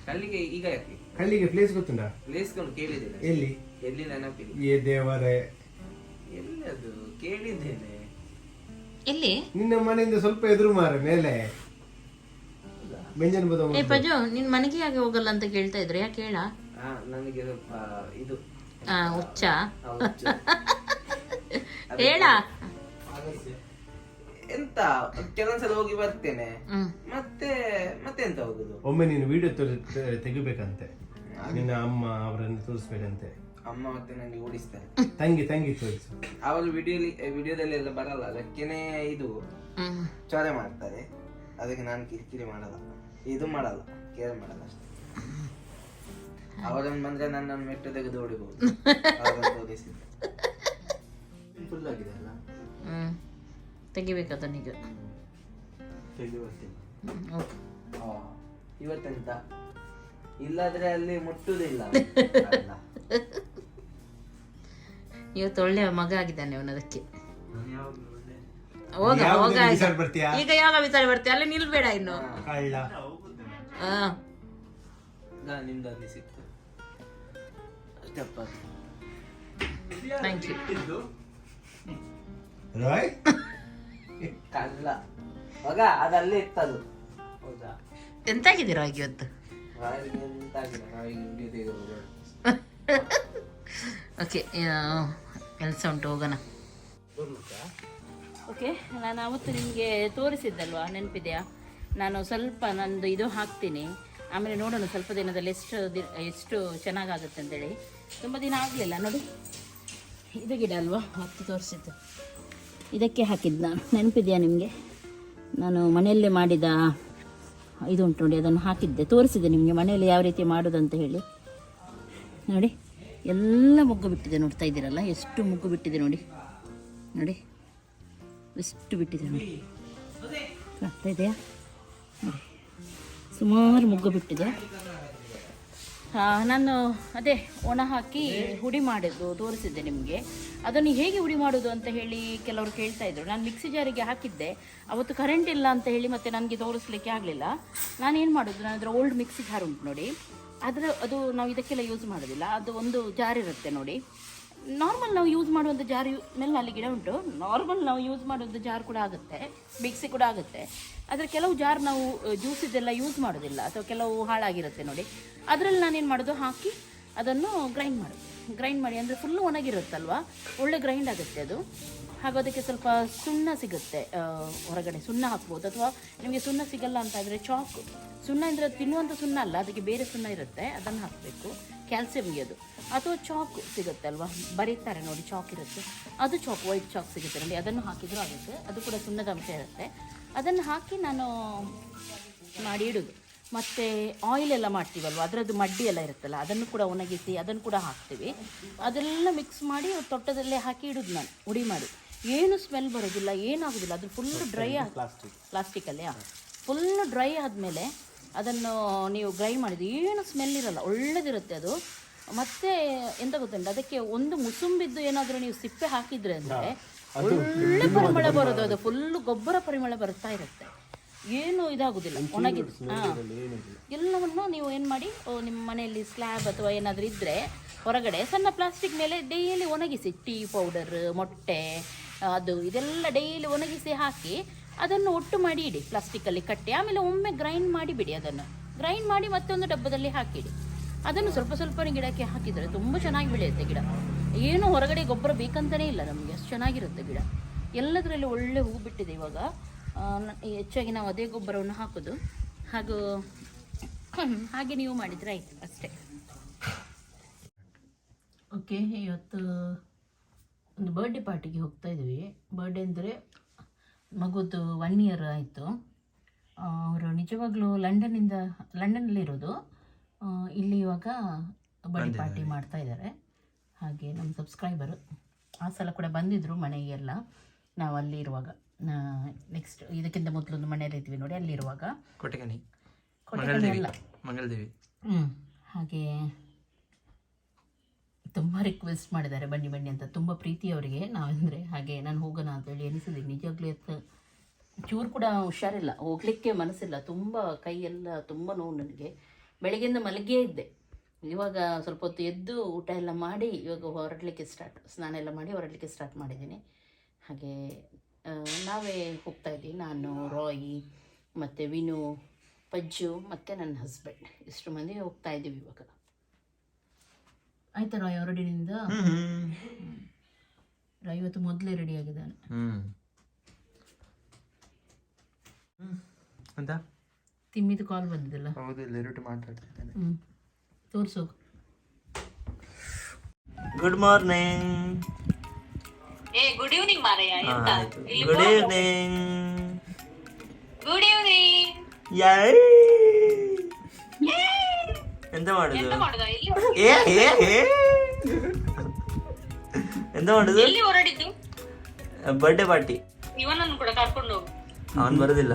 ಕಲ್ಲಿಗೆ. ಈಗ ಯಾಕೆ ಕಲ್ಲಿಗೆ ಪ್ಲೇಸ್ ಗೊತ್ತುಂಟಾ? ಪ್ಲೇಸ್ ಕೊಂಡು ಕೇಳಿದ್ದೇನೆ. ಎಲ್ಲಿ ನೆನಪಿಲ್ಲ. ಏ ದೇವರೇ, ಎಲ್ಲಿ ಅದು ಕೇಳಿದ್ದೇನೆ. ಎಲ್ಲಿ? ನಿನ್ನ ಮನೆಯಿಂದ ಸ್ವಲ್ಪ ಎದುರು ಮಾರ ಮೇಲೆ ಬೆಂಜನ್ ಬದ. ಏ ಪಜು, ನಿನ್ ಮನೆಗೆ ಯಾಕೆ ಹೋಗಲ್ಲ ಅಂತ ಕೇಳ್ತಾ ಇದ್ರು, ಯಾಕೆ ಹೇಳ? ನನಗೆ ಸ್ವಲ್ಪ ಇದು ಹುಚ್ಚ ಹೇಳ. ಎಂತ ಕೆಲವೊಂದ್ಸಲ ಹೋಗಿ ಬರ್ತೇನೆ, ಮತ್ತೆ ಎಂತ ಹೋಗುದು. ಒಮ್ಮೆ ನೀನು ವಿಡಿಯೋ ತೆಗಿಬೇಕಂತೆ, ನಿನ್ನ ಅಮ್ಮ ಅವರನ್ನು ತೋರಿಸ್ಬೇಕಂತೆ. ಅಮ್ಮ ಮತ್ತೆ ನಂಗೆ ಓಡಿಸ್ತಾರೆ. ತಂಗಿ ತೋರಿಸು. ಅವರು ವಿಡಿಯೋದಲ್ಲಿ ಎಲ್ಲ ಬರಲ್ಲ, ಅದಕ್ಕೇನೆ ಇದು ಚೊರೆ ಮಾಡ್ತಾರೆ. ಅದಕ್ಕೆ ನಾನು ಕಿರಿಕಿರಿ ಮಾಡಲ್ಲ, ಇದು ಮಾಡಲ್ಲ, ಕೇರ್ ಮಾಡಲ್ಲ ಅಷ್ಟೇ. ಅವರನ್ನು ಬಂದ್ರೆ ನನ್ನನ್ನು ಮೆಟ್ಟು ತೆಗೆದು ಓಡಿಬಹುದು. ಫುಲ್ ಆಗಿದೆ ಅಲ್ಲ, ತೆಗಿಬೇಕದನ್ನೀಗ. ಇವತ್ತೆಂತ ಇಲ್ಲಾದ್ರೆ ಅಲ್ಲಿ ಮುಟ್ಟುದಿಲ್ಲ. ಇವತ್ತು ಒಳ್ಳೆಯ ಮಗ ಆಗಿದ್ದಾನೆ ಅವನು, ಅದಕ್ಕೆ ಯಾವಾಗ ಹೋಗ ವಿಚಾರ ಬರ್ತೀಯಾ? ಈಗ ಯಾವ ವಿಚಾರ ಬರ್ತೀಯ? ಅಲ್ಲಿ ನಿಲ್ಬೇಡ ಇನ್ನು. ಕಳ್ಳ ನಿಮ್ದಲ್ಲಿ ಸಿಕ್ತು ಅಷ್ಟಪ್ಪ. Thank you. ರಾಯ್ ಕಳ್ಳ ಮಗ, ಅದಲ್ಲೇ ಇತ್ತದು. ಹೌದಾ, ಎಂತಾಗಿದ್ದೀರಾ ಈಗ ಇವತ್ತು? ಎಂತಾಗಿಲ್ಲ, ನಾವೀಗ ವಿಡಿಯೋ ತೆಗೆದು ಓಕೆ, ಕೆಲಸ ಉಂಟು, ಹೋಗೋಣ. ಓಕೆ, ನಾನು ಅವತ್ತು ನಿಮಗೆ ತೋರಿಸಿದ್ದಲ್ವಾ, ನೆನಪಿದೆಯಾ? ನಾನು ಸ್ವಲ್ಪ ನಂದು ಇದು ಹಾಕ್ತೀನಿ, ಆಮೇಲೆ ನೋಡೋಣ ಸ್ವಲ್ಪ ದಿನದಲ್ಲಿ ಎಷ್ಟು ಚೆನ್ನಾಗಾಗುತ್ತೆ ಅಂತೇಳಿ. ತುಂಬ ದಿನ ಆಗಲಿಲ್ಲ ನೋಡಿ. ಇದು ಗಿಡ ಅಲ್ವಾ ಹತ್ತು ತೋರಿಸಿದ್ದು, ಇದಕ್ಕೆ ಹಾಕಿದ್ದು ನಾನು, ನೆನಪಿದೆಯಾ ನಿಮಗೆ? ನಾನು ಮನೆಯಲ್ಲೇ ಮಾಡಿದ ಇದು ಉಂಟು ನೋಡಿ, ಅದನ್ನು ಹಾಕಿದ್ದೆ, ತೋರಿಸಿದ್ದೆ ನಿಮಗೆ ಮನೆಯಲ್ಲಿ ಯಾವ ರೀತಿ ಮಾಡೋದಂತ ಹೇಳಿ. ನೋಡಿ ಎಲ್ಲ ಮೊಗ್ಗು ಬಿಟ್ಟಿದೆ, ನೋಡ್ತಾ ಇದ್ದೀರಲ್ಲ ಎಷ್ಟು ಮೊಗ್ಗು ಬಿಟ್ಟಿದೆ ನೋಡಿ. ನೋಡಿ ಎಷ್ಟು ಬಿಟ್ಟಿದೆ ನೋಡಿ, ಆಗ್ತಾ ಇದೆಯಾ? ಸುಮಾರು ಮುಗ್ಗು ಬಿಟ್ಟಿದೆ. ನಾನು ಅದೇ ಒಣ ಹಾಕಿ ಹುಡಿ ಮಾಡಿದ್ದು ತೋರಿಸಿದ್ದೆ ನಿಮಗೆ. ಅದನ್ನು ಹೇಗೆ ಹುಡಿ ಮಾಡೋದು ಅಂತ ಹೇಳಿ ಕೆಲವರು ಕೇಳ್ತಾ ಇದ್ರು. ನಾನು ಮಿಕ್ಸಿ ಜಾರಿಗೆ ಹಾಕಿದ್ದೆ, ಅವತ್ತು ಕರೆಂಟ್ ಇಲ್ಲ ಅಂತ ಹೇಳಿ ಮತ್ತೆ ನನಗೆ ತೋರಿಸ್ಲಿಕ್ಕೆ ಆಗಲಿಲ್ಲ. ನಾನೇನು ಮಾಡೋದು, ನಾನು ಅದರ ಓಲ್ಡ್ ಮಿಕ್ಸಿ ಜಾರ್ ಉಂಟು ನೋಡಿ, ಅದು ನಾವು ಇದಕ್ಕೆಲ್ಲ ಯೂಸ್ ಮಾಡೋದಿಲ್ಲ. ಅದು ಒಂದು ಜಾರ್ ಇರುತ್ತೆ ನೋಡಿ, ನಾರ್ಮಲ್ ನಾವು ಯೂಸ್ ಮಾಡುವಂಥ ಜಾರ್ ಮೇಲೆ ಅಲ್ಲಿ ಗಿಡ ಉಂಟು, ನಾರ್ಮಲ್ ನಾವು ಯೂಸ್ ಮಾಡುವಂಥ ಜಾರ್ ಕೂಡ ಆಗುತ್ತೆ, ಮಿಕ್ಸಿ ಕೂಡ ಆಗುತ್ತೆ. ಆದರೆ ಕೆಲವು ಜಾರ್ ನಾವು ಜ್ಯೂಸಿದ್ದೆಲ್ಲ ಯೂಸ್ ಮಾಡೋದಿಲ್ಲ, ಅಥವಾ ಕೆಲವು ಹಾಳಾಗಿರುತ್ತೆ ನೋಡಿ, ಅದರಲ್ಲಿ ನಾನೇನು ಮಾಡೋದು, ಹಾಕಿ ಅದನ್ನು ಗ್ರೈಂಡ್ ಮಾಡಿ ಅಂದರೆ ಫುಲ್ಲು ಒಣಗಿರುತ್ತಲ್ವ, ಒಳ್ಳೆ ಗ್ರೈಂಡ್ ಆಗುತ್ತೆ ಅದು. ಹಾಗೂ ಅದಕ್ಕೆ ಸ್ವಲ್ಪ ಸುಣ್ಣ ಸಿಗುತ್ತೆ ಹೊರಗಡೆ, ಸುಣ್ಣ ಹಾಕ್ಬೋದು. ಅಥವಾ ನಿಮಗೆ ಸುಣ್ಣ ಸಿಗಲ್ಲ ಅಂತ ಆದರೆ ಚಾಕು, ಸುಣ್ಣ ಅಂದರೆ ತಿನ್ನುವಂಥ ಸುಣ್ಣ ಅಲ್ಲ, ಅದಕ್ಕೆ ಬೇರೆ ಸುಣ್ಣ ಇರುತ್ತೆ, ಅದನ್ನು ಹಾಕಬೇಕು, ಕ್ಯಾಲ್ಸಿಯಮ್ಗೆ ಅದು. ಅಥವಾ ಚಾಕು ಸಿಗುತ್ತೆ ಅಲ್ವಾ, ಬರೀತಾರೆ ನೋಡಿ, ಚಾಕ್ ಇರುತ್ತೆ, ಅದು ಚಾಕ್, ವೈಟ್ ಚಾಕ್ ಸಿಗುತ್ತೆ ನೋಡಿ, ಅದನ್ನು ಹಾಕಿದರೂ ಆಗುತ್ತೆ, ಅದು ಕೂಡ ಸುಣ್ಣದ ಅಂಶ ಇರುತ್ತೆ. ಅದನ್ನು ಹಾಕಿ ನಾನು ಮಾಡಿ ಇಡೋದು. ಮತ್ತು ಆಯಿಲ್ ಎಲ್ಲ ಮಾಡ್ತೀವಲ್ವ, ಅದರದ್ದು ಮಡ್ಡಿ ಎಲ್ಲ ಇರುತ್ತಲ್ಲ, ಅದನ್ನು ಕೂಡ ಒಣಗಿಸಿ ಅದನ್ನು ಕೂಡ ಹಾಕ್ತೀವಿ. ಅದೆಲ್ಲ ಮಿಕ್ಸ್ ಮಾಡಿ ತೊಟ್ಟದಲ್ಲೇ ಹಾಕಿ ಇಡೋದು ನಾನು, ಹುಡಿ ಮಾಡಿ. ಏನು ಸ್ಮೆಲ್ ಬರೋದಿಲ್ಲ, ಏನಾಗೋದಿಲ್ಲ. ಅದು ಫುಲ್ಲು ಡ್ರೈ ಪ್ಲಾಸ್ಟಿಕಲ್ಲಿ ಫುಲ್ಲು ಡ್ರೈ ಆದಮೇಲೆ ಅದನ್ನು ನೀವು ಗ್ರೈಂಡ್ ಮಾಡಿದ್ದು ಏನು ಸ್ಮೆಲ್ ಇರಲ್ಲ, ಒಳ್ಳೆದಿರುತ್ತೆ ಅದು. ಮತ್ತು ಎಂತ ಗೊತ್ತುಂಟು, ಅದಕ್ಕೆ ಒಂದು ಮುಸುಂಬಿದ್ದು ಏನಾದರೂ ನೀವು ಸಿಪ್ಪೆ ಹಾಕಿದರೆ ಅಂದರೆ ಒಳ್ಳೆ ಪರಿಮಳ ಬರೋದು, ಅದು ಫುಲ್ಲು ಗೊಬ್ಬರ ಪರಿಮಳ ಬರ್ತಾ ಇರುತ್ತೆ, ಏನು ಇದಾಗೋದಿಲ್ಲ, ಒಣಗಿದ್ದು. ಎಲ್ಲವನ್ನು ನೀವು ಏನು ಮಾಡಿ, ನಿಮ್ಮ ಮನೆಯಲ್ಲಿ ಸ್ಲ್ಯಾಬ್ ಅಥವಾ ಏನಾದರೂ ಇದ್ದರೆ ಹೊರಗಡೆ ಸಣ್ಣ ಪ್ಲಾಸ್ಟಿಕ್ ಮೇಲೆ ಡೈಲಿ ಒಣಗಿಸಿ, ಟೀ ಪೌಡರ್, ಮೊಟ್ಟೆ, ಅದು ಇದೆಲ್ಲ ಡೈಲಿ ಒಣಗಿಸಿ ಹಾಕಿ ಅದನ್ನು ಒಟ್ಟು ಮಾಡಿ ಇಡಿ, ಪ್ಲಾಸ್ಟಿಕ್ಕಲ್ಲಿ ಕಟ್ಟಿ. ಆಮೇಲೆ ಒಮ್ಮೆ ಗ್ರೈಂಡ್ ಮಾಡಿ ಬಿಡಿ, ಅದನ್ನು ಗ್ರೈಂಡ್ ಮಾಡಿ ಮತ್ತೊಂದು ಡಬ್ಬದಲ್ಲಿ ಹಾಕಿಡಿ. ಅದನ್ನು ಸ್ವಲ್ಪ ಸ್ವಲ್ಪ ಗಿಡಕ್ಕೆ ಹಾಕಿದರೆ ತುಂಬ ಚೆನ್ನಾಗಿ ಬೆಳೆಯುತ್ತೆ ಗಿಡ. ಏನು ಹೊರಗಡೆ ಗೊಬ್ಬರ ಬೇಕಂತಲೇ ಇಲ್ಲ ನಮಗೆ, ಅಷ್ಟು ಚೆನ್ನಾಗಿರುತ್ತೆ ಗಿಡ. ಎಲ್ಲದರಲ್ಲಿ ಒಳ್ಳೆ ಹೂ ಬಿಟ್ಟಿದೆ ಇವಾಗ. ಹೆಚ್ಚಾಗಿ ನಾವು ಅದೇ ಗೊಬ್ಬರವನ್ನು ಹಾಕೋದು. ಹಾಗೆ ನೀವು ಮಾಡಿದರೆ ಆಯಿತು ಅಷ್ಟೇ. ಓಕೆ, ಇವತ್ತು ಒಂದು ಬರ್ಡೇ ಪಾರ್ಟಿಗೆ ಹೋಗ್ತಾ ಇದ್ದೀವಿ. ಬರ್ಡೇ ಅಂದರೆ ಮಗುದು 1 year ಆಯಿತು. ಅವರು ನಿಜವಾಗ್ಲೂ ಲಂಡನ್ನಲ್ಲಿರೋದು, ಇಲ್ಲಿ ಇವಾಗ ಬರ್ಡೇ ಪಾರ್ಟಿ ಮಾಡ್ತಾ ಇದ್ದಾರೆ. ಹಾಗೆ ನಮ್ಮ ಸಬ್ಸ್ಕ್ರೈಬರು ಆ ಸಲ ಕೂಡ ಬಂದಿದ್ದರು ಮನೆಗೆಲ್ಲ, ನಾವು ಅಲ್ಲಿರುವಾಗ. ನೆಕ್ಸ್ಟ್ ಇದಕ್ಕಿಂತ ಮೊದಲೊಂದು ಮನೆಯಲ್ಲಿದ್ವಿ ನೋಡಿ, ಅಲ್ಲಿರುವಾಗ ಕೊಟಗನಿ ಅಲ್ಲ ಮಂಗಳದೇವಿ. ಹಾಗೆ ತುಂಬ ರಿಕ್ವೆಸ್ಟ್ ಮಾಡಿದ್ದಾರೆ ಬನ್ನಿ ಅಂತ, ತುಂಬ ಪ್ರೀತಿ ಅವರಿಗೆ ನಾವೆಂದರೆ. ಹಾಗೆ ನಾನು ಹೋಗೋಣ ಅಂತೇಳಿ ಎನಿಸಿದ್ದೀನಿ. ನಿಜವಾಗ್ಲೂ ಚೂರು ಕೂಡ ಹುಷಾರಿಲ್ಲ, ಹೋಗಲಿಕ್ಕೆ ಮನಸ್ಸಿಲ್ಲ, ತುಂಬ ಕೈಯೆಲ್ಲ ತುಂಬ ನೋವು ನನಗೆ. ಬೆಳಗ್ಗೆಯಿಂದ ಮಲಗಿಯೇ ಇದ್ದೆ. ಇವಾಗ ಸ್ವಲ್ಪ ಹೊತ್ತು ಎದ್ದು ಊಟ ಎಲ್ಲ ಮಾಡಿ ಇವಾಗ ಹೊರಡಲಿಕ್ಕೆ ಸ್ನಾನ ಎಲ್ಲ ಮಾಡಿ ಹೊರಡಲಿಕ್ಕೆ ಸ್ಟಾರ್ಟ್ ಮಾಡಿದ್ದೀನಿ. ಹಾಗೆ ನಾವೇ ಹೋಗ್ತಾ ಇದ್ದೀವಿ, ನಾನು, ರಾಯಿ ಮತ್ತು ವಿನು, ಪಜ್ಜು ಮತ್ತು ನನ್ನ ಹಸ್ಬೆಂಡ್, ಇಷ್ಟು ಮಂದಿ ಹೋಗ್ತಾ ಇದ್ದೀವಿ ಇವಾಗ. ಆಯ್ತಾ ರಾಯ್ ಹೊರಡಿನಿಂದ? ರಾಯ್ ಇವತ್ತು ಮೊದಲೇ ರೆಡಿ ಆಗಿದ್ದಾನೆ. ಅಂತ ತಿಮ್ಮಿದು ಕಾಲ್ ಬಂದಿದ್ದಲ್ಲ, ಹೌದು, ಇಲ್ಲ ರೂಟ್ ಮಾತಾಡ್ತಿದ್ದಾನೆ. ತೋರಿಸು. Good morning. ಗುಡ್ ಈವ್ನಿಂಗ್ ಮಾರಯ್ಯ. Good evening. Good evening. ಎಂತ ಮಾಡುದು? ಎಂತ ಮಾಡುದು? Birthday party. ಇವನನ್ನು ಕೂಡ ಕರ್ಕೊಂಡು ಹೋಗು. ಅವನ್ ಬರುದಿಲ್ಲ.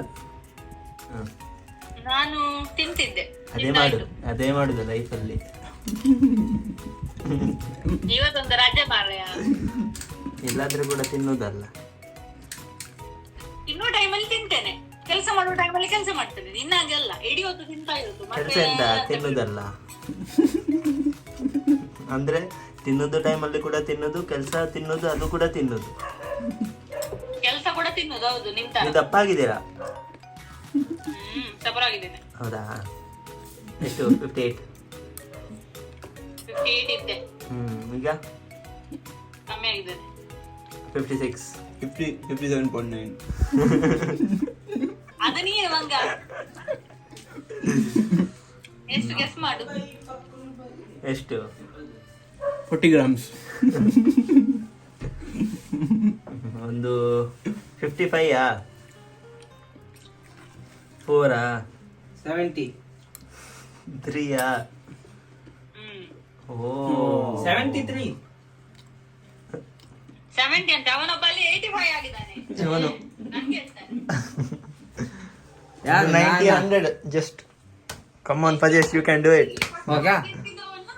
ನಾನು ತಿಂತಿದ್ದೆ. ಅದೇ ಮಾಡುದು ಲೈಫಲ್ಲಿ. ಇವತ್ತೊಂದು ರಜೆ ಮಾರಯ್ಯ. ಇಲ್ಲಾದ್ರೆ ಕೂಡ ತಿನ್ನುವುದಲ್ಲ. ಇನ್ನೂ ಟೈಮಲ್ಲಿ ತಿಂತೇನೆ, ಕೆಲಸ ಮಾಡುವ ಟೈಮಲ್ಲಿ ಕೆಲಸ ಮಾಡ್ತೇನೆ. ಇನ್ನಾಗೆಲ್ಲ ಇಡೀ ಹೊತ್ತು ತಿಂತಾ ಇರೋದು. ಕೆಲಸ ಎಂತ ತಿನ್ನುದಲ್ಲ ಅಂದ್ರೆ ತಿನ್ನೋದು ಟೈಮಲ್ಲಿ ಕೂಡ ತಿನ್ನೋದು, ಕೆಲಸ ತಿನ್ನೋದು, ಅದು ಕೂಡ ತಿನ್ನೋದು, ಕೆಲಸ ಕೂಡ ತಿನ್ನೋದು. ಹೌದು, ನಿಂತ ನೀವು ದಪ್ಪ ಆಗಿದ್ದೀರಾ? ಸಬರಾಗಿದ್ದೇನೆ. ಹೌದಾ? ಎಷ್ಟು? 58 ಇದ್ದೆ. ಈಗ ಕಮ್ಮಿ ಆಗಿದ್ದೇನೆ. 56 57.9. ಅದ ನೀ ಮಂಗ ಎಷ್ಟು ಗೆಸ್ ಮಾಡು. ಎಷ್ಟು? 40 grams. ಒಂದು 55 4 70. 3 ಓ 73. 70 ಅಂತ, ಅವನೊಬ್ಬಲ್ಲಿ 85 ಆಗಿದ್ದಾನೆ. ಇವನು ನಂಗೆ ಹೇಳ್ತಾನೆ. 90 100 just come on Pajesh, you can do it. ಹೋಗಾ ಎಷ್ಟಿದ್ದವನು?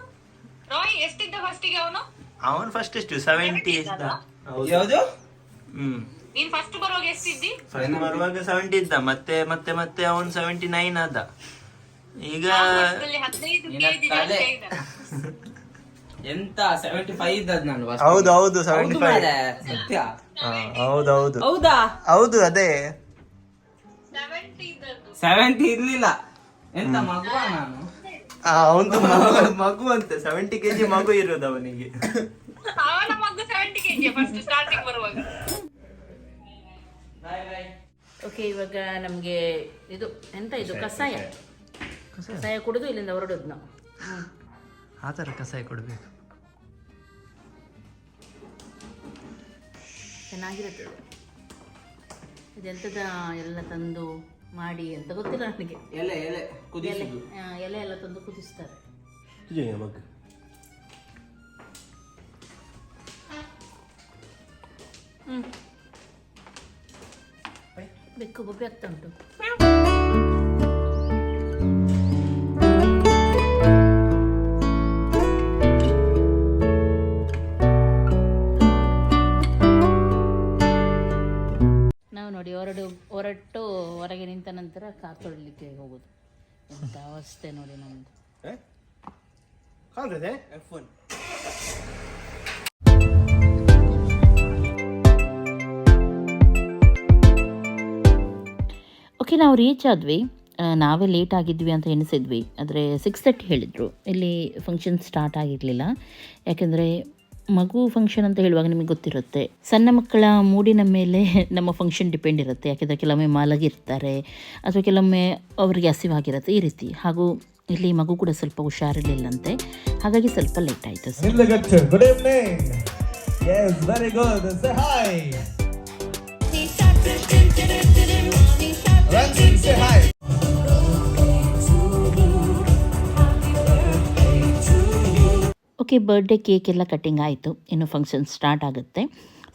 ರಾಯ್ ಎಷ್ಟಿದ್ದ ಫಸ್ಟಿಗೆ ಅವನು? ಅವನ್ ಫಸ್ಟ್ ಎಷ್ಟು 70 ಇದ್ದ. ಯಾವುದು ನೀನ್ ಫಸ್ಟ್ ಬರುವಾಗ ಎಷ್ಟಿದ್ದಿ? ಫಸ್ಟ್ ಬರುವಾಗ 70 ಇದ್ದ, ಮತ್ತೆ ಮತ್ತೆ ಮತ್ತೆ ಅವನ್ 79 ಆದ. ಈಗ 15 ನಿನ್ನ kg ತಲೆ. ಜಾಸ್ತಿ ಆಗಿದೆ. ಎಂತ 75 ಇದ್ದದ್ ನಾನು first. ಹೌದು ಹೌದು 75. ಮಾರ್ರೆ, ಸತ್ಯ ಹೌದು ಹೌದಾ ಹೌದು ಅದೇ 70 ಇದ್ದದ್ದು. 70 ಇರ್ಲಿಲ್ಲ. ಎಂತ ಮಗುವ ನಾನು ಅವನು ಮಗು ಅಂತ 70 kg ಮಗು ಇರೋದು ಅವನಿಗೆ. ಅವನ ಮಗು 70 kg ಫಸ್ಟ್ ಸ್ಟಾರ್ಟಿಂಗ್ ಬರುವಾಗ. ಓಕೆ, ಇವಾಗ ನಮಗೆ ಇದು ಎಂತ ಇದು ಕಷಾಯ ಕುಡಿದು ಇಲ್ಲಿಂದ ಹೊರಡೋದು ನಾವು. ಆ ಥರ ಕಷಾಯ ಕೊಡ್ಬೇಕು. ಚೆನ್ನಾಗಿರುತ್ತದೆ. ಇದೆಂಥದ ಎಲ್ಲ ತಂದು ಮಾಡಿ ಅಂತ ಗೊತ್ತಿಲ್ಲ ನನಗೆ. ಎಲೆ ಕುದಿಸುದು. ಎಲೆ ಎಲ್ಲ ತಂದು ಕುದಿಸ್ತಾರೆ. ಮಗ ಬೆಕ್ಕು ಬೊಬ್ಬೆ ಆಗ್ತಾ ಉಂಟು. ನಾವು ನೋಡಿ ಹೊರಟು ಹೊರಗೆ ನಿಂತ ನಂತರ ಕಾರ್ ತೊಳಿಲಿಕ್ಕೆ ಹೋಗೋದು. ಎಂಥ ಅವಸ್ಥೆ ನೋಡಿ ನಮ್ಮದು. ಕಾಣ್ತದೆ ಓಕೆ, ನಾವು ರೀಚ್ ಆದ್ವಿ. ನಾವೇ ಲೇಟ್ ಆಗಿದ್ವಿ ಅಂತ ಎಣಿಸಿದ್ವಿ. ಆದರೆ 6:30 ಹೇಳಿದರು. ಇಲ್ಲಿ ಫಂಕ್ಷನ್ ಸ್ಟಾರ್ಟ್ ಆಗಿರಲಿಲ್ಲ. ಯಾಕೆಂದರೆ ಮಗು ಫಂಕ್ಷನ್ ಅಂತ ಹೇಳುವಾಗ ನಿಮಗೆ ಗೊತ್ತಿರುತ್ತೆ, ಸಣ್ಣ ಮಕ್ಕಳ ಮೂಡಿನ ಮೇಲೆ ನಮ್ಮ ಫಂಕ್ಷನ್ ಡಿಪೆಂಡ್ ಇರುತ್ತೆ. ಯಾಕೆಂದರೆ ಕೆಲವೊಮ್ಮೆ ಮಲಗಿರ್ತಾರೆ ಅಥವಾ ಕೆಲವೊಮ್ಮೆ ಅವರಿಗೆ ಹಸಿವಾಗಿರುತ್ತೆ, ಈ ರೀತಿ. ಹಾಗೂ ಇಲ್ಲಿ ಮಗು ಕೂಡ ಸ್ವಲ್ಪ ಹುಷಾರಿರಲಿಲ್ಲಂತೆ, ಹಾಗಾಗಿ ಸ್ವಲ್ಪ ಲೇಟ್ ಆಯಿತು. Good evening. Yes, very good. Say hi. Ranjit, say hi. Okay, birthday cake ಎಲ್ಲ ಕಟ್ಟಿಂಗ್ ಆಯಿತು. ಇನ್ನು ಫಂಕ್ಷನ್ ಸ್ಟಾರ್ಟ್ ಆಗುತ್ತೆ.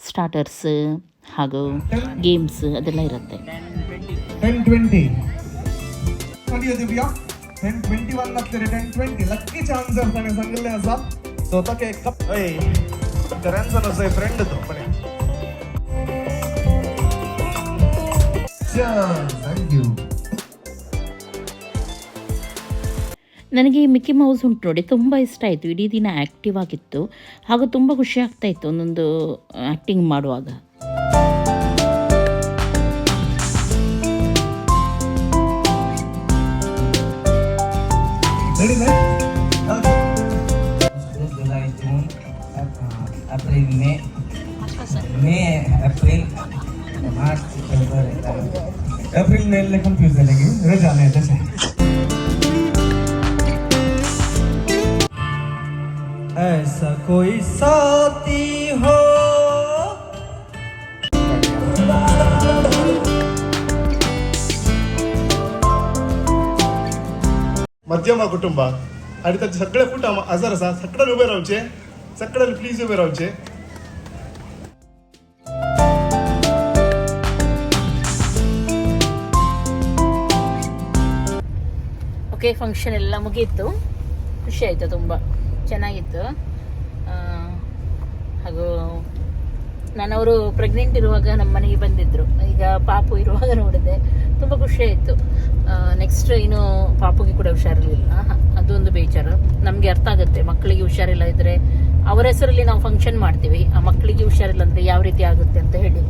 ಸ್ಟಾರ್ಟರ್ಸ್ ಹಾಗೂ ಗೇಮ್ಸ್ ಅದೆಲ್ಲ ಇರುತ್ತೆ. 10:20. Adiyo Divya. 10:21 लागते 10:20. Lucky chances आणि सांगितले असा. स्वतः एक कप. ओय. त्यांचा नसय फ्रेंड तो पण. Cheers. Thank you. ನನಗೆ ಈ ಮಿಕ್ಕಿ ಮೌಸ್ ಉಂಟು ನೋಡಿ, ತುಂಬ ಇಷ್ಟ ಆಯಿತು. ಇಡೀ ದಿನ ಆ್ಯಕ್ಟಿವ್ ಆಗಿತ್ತು ಹಾಗೂ ತುಂಬ ಖುಷಿ ಆಗ್ತಾಯಿತ್ತು ಒಂದೊಂದು ಆ್ಯಕ್ಟಿಂಗ್ ಮಾಡುವಾಗ. जुलाई जून अप्रैल मे अप्रैल मार्च एप्रिल में कंफ्यूज झाले रजा नाही तसे. ऐसा कोई साथी हो. मध्यम कुटुंब आणि त्याचे सगळे कुटुंब आजार असा सगळ्यांना उभे राहचे, सगळ्यांना प्लीज उभे राहचे. ಓಕೆ, ಫಂಕ್ಷನ್ ಎಲ್ಲ ಮುಗೀತು. ಖುಷಿ ಆಯಿತು, ತುಂಬ ಚೆನ್ನಾಗಿತ್ತು. ಹಾಗೂ ನಾನವರು ಪ್ರೆಗ್ನೆಂಟ್ ಇರುವಾಗ ನಮ್ಮ ಮನೆಗೆ ಬಂದಿದ್ದರು. ಈಗ ಪಾಪು ಇರುವಾಗ ನೋಡಿದೆ, ತುಂಬ ಖುಷಿ ಆಯಿತು. ನೆಕ್ಸ್ಟ್ ಇನ್ನು ಪಾಪುಗೆ ಕೂಡ ಹುಷಾರಿರಲಿಲ್ಲ, ಅದೊಂದು ಬೇಜಾರು. ನಮಗೆ ಅರ್ಥ ಆಗುತ್ತೆ, ಮಕ್ಕಳಿಗೆ ಹುಷಾರಿಲ್ಲ ಇದ್ದರೆ ಅವರ ಹೆಸರಲ್ಲಿ ನಾವು ಫಂಕ್ಷನ್ ಮಾಡ್ತೀವಿ, ಆ ಮಕ್ಕಳಿಗೆ ಹುಷಾರಿಲ್ಲ ಅಂದರೆ ಯಾವ ರೀತಿ ಆಗುತ್ತೆ ಅಂತ ಹೇಳಿ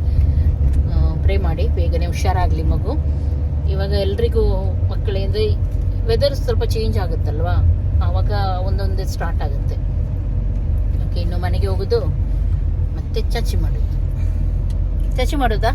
ಪ್ರೇ ಮಾಡಿ ಬೇಗನೆ ಹುಷಾರಾಗಲಿ ಮಗು. ಇವಾಗ ಎಲ್ರಿಗೂ ಮಕ್ಕಳಿಂದ ವೆದರ್ ಸ್ವಲ್ಪ ಚೇಂಜ್ ಆಗುತ್ತಲ್ವಾ, ಆವಾಗ ಒಂದೊಂದೇ ಸ್ಟಾರ್ಟ್ ಆಗುತ್ತೆ. ಓಕೆ, ಇನ್ನು ಮನೆಗೆ ಹೋಗೋದು ಮತ್ತೆ ಚಚಿ ಮಾಡೋದು. ಚಚಿ ಮಾಡೋದಾ?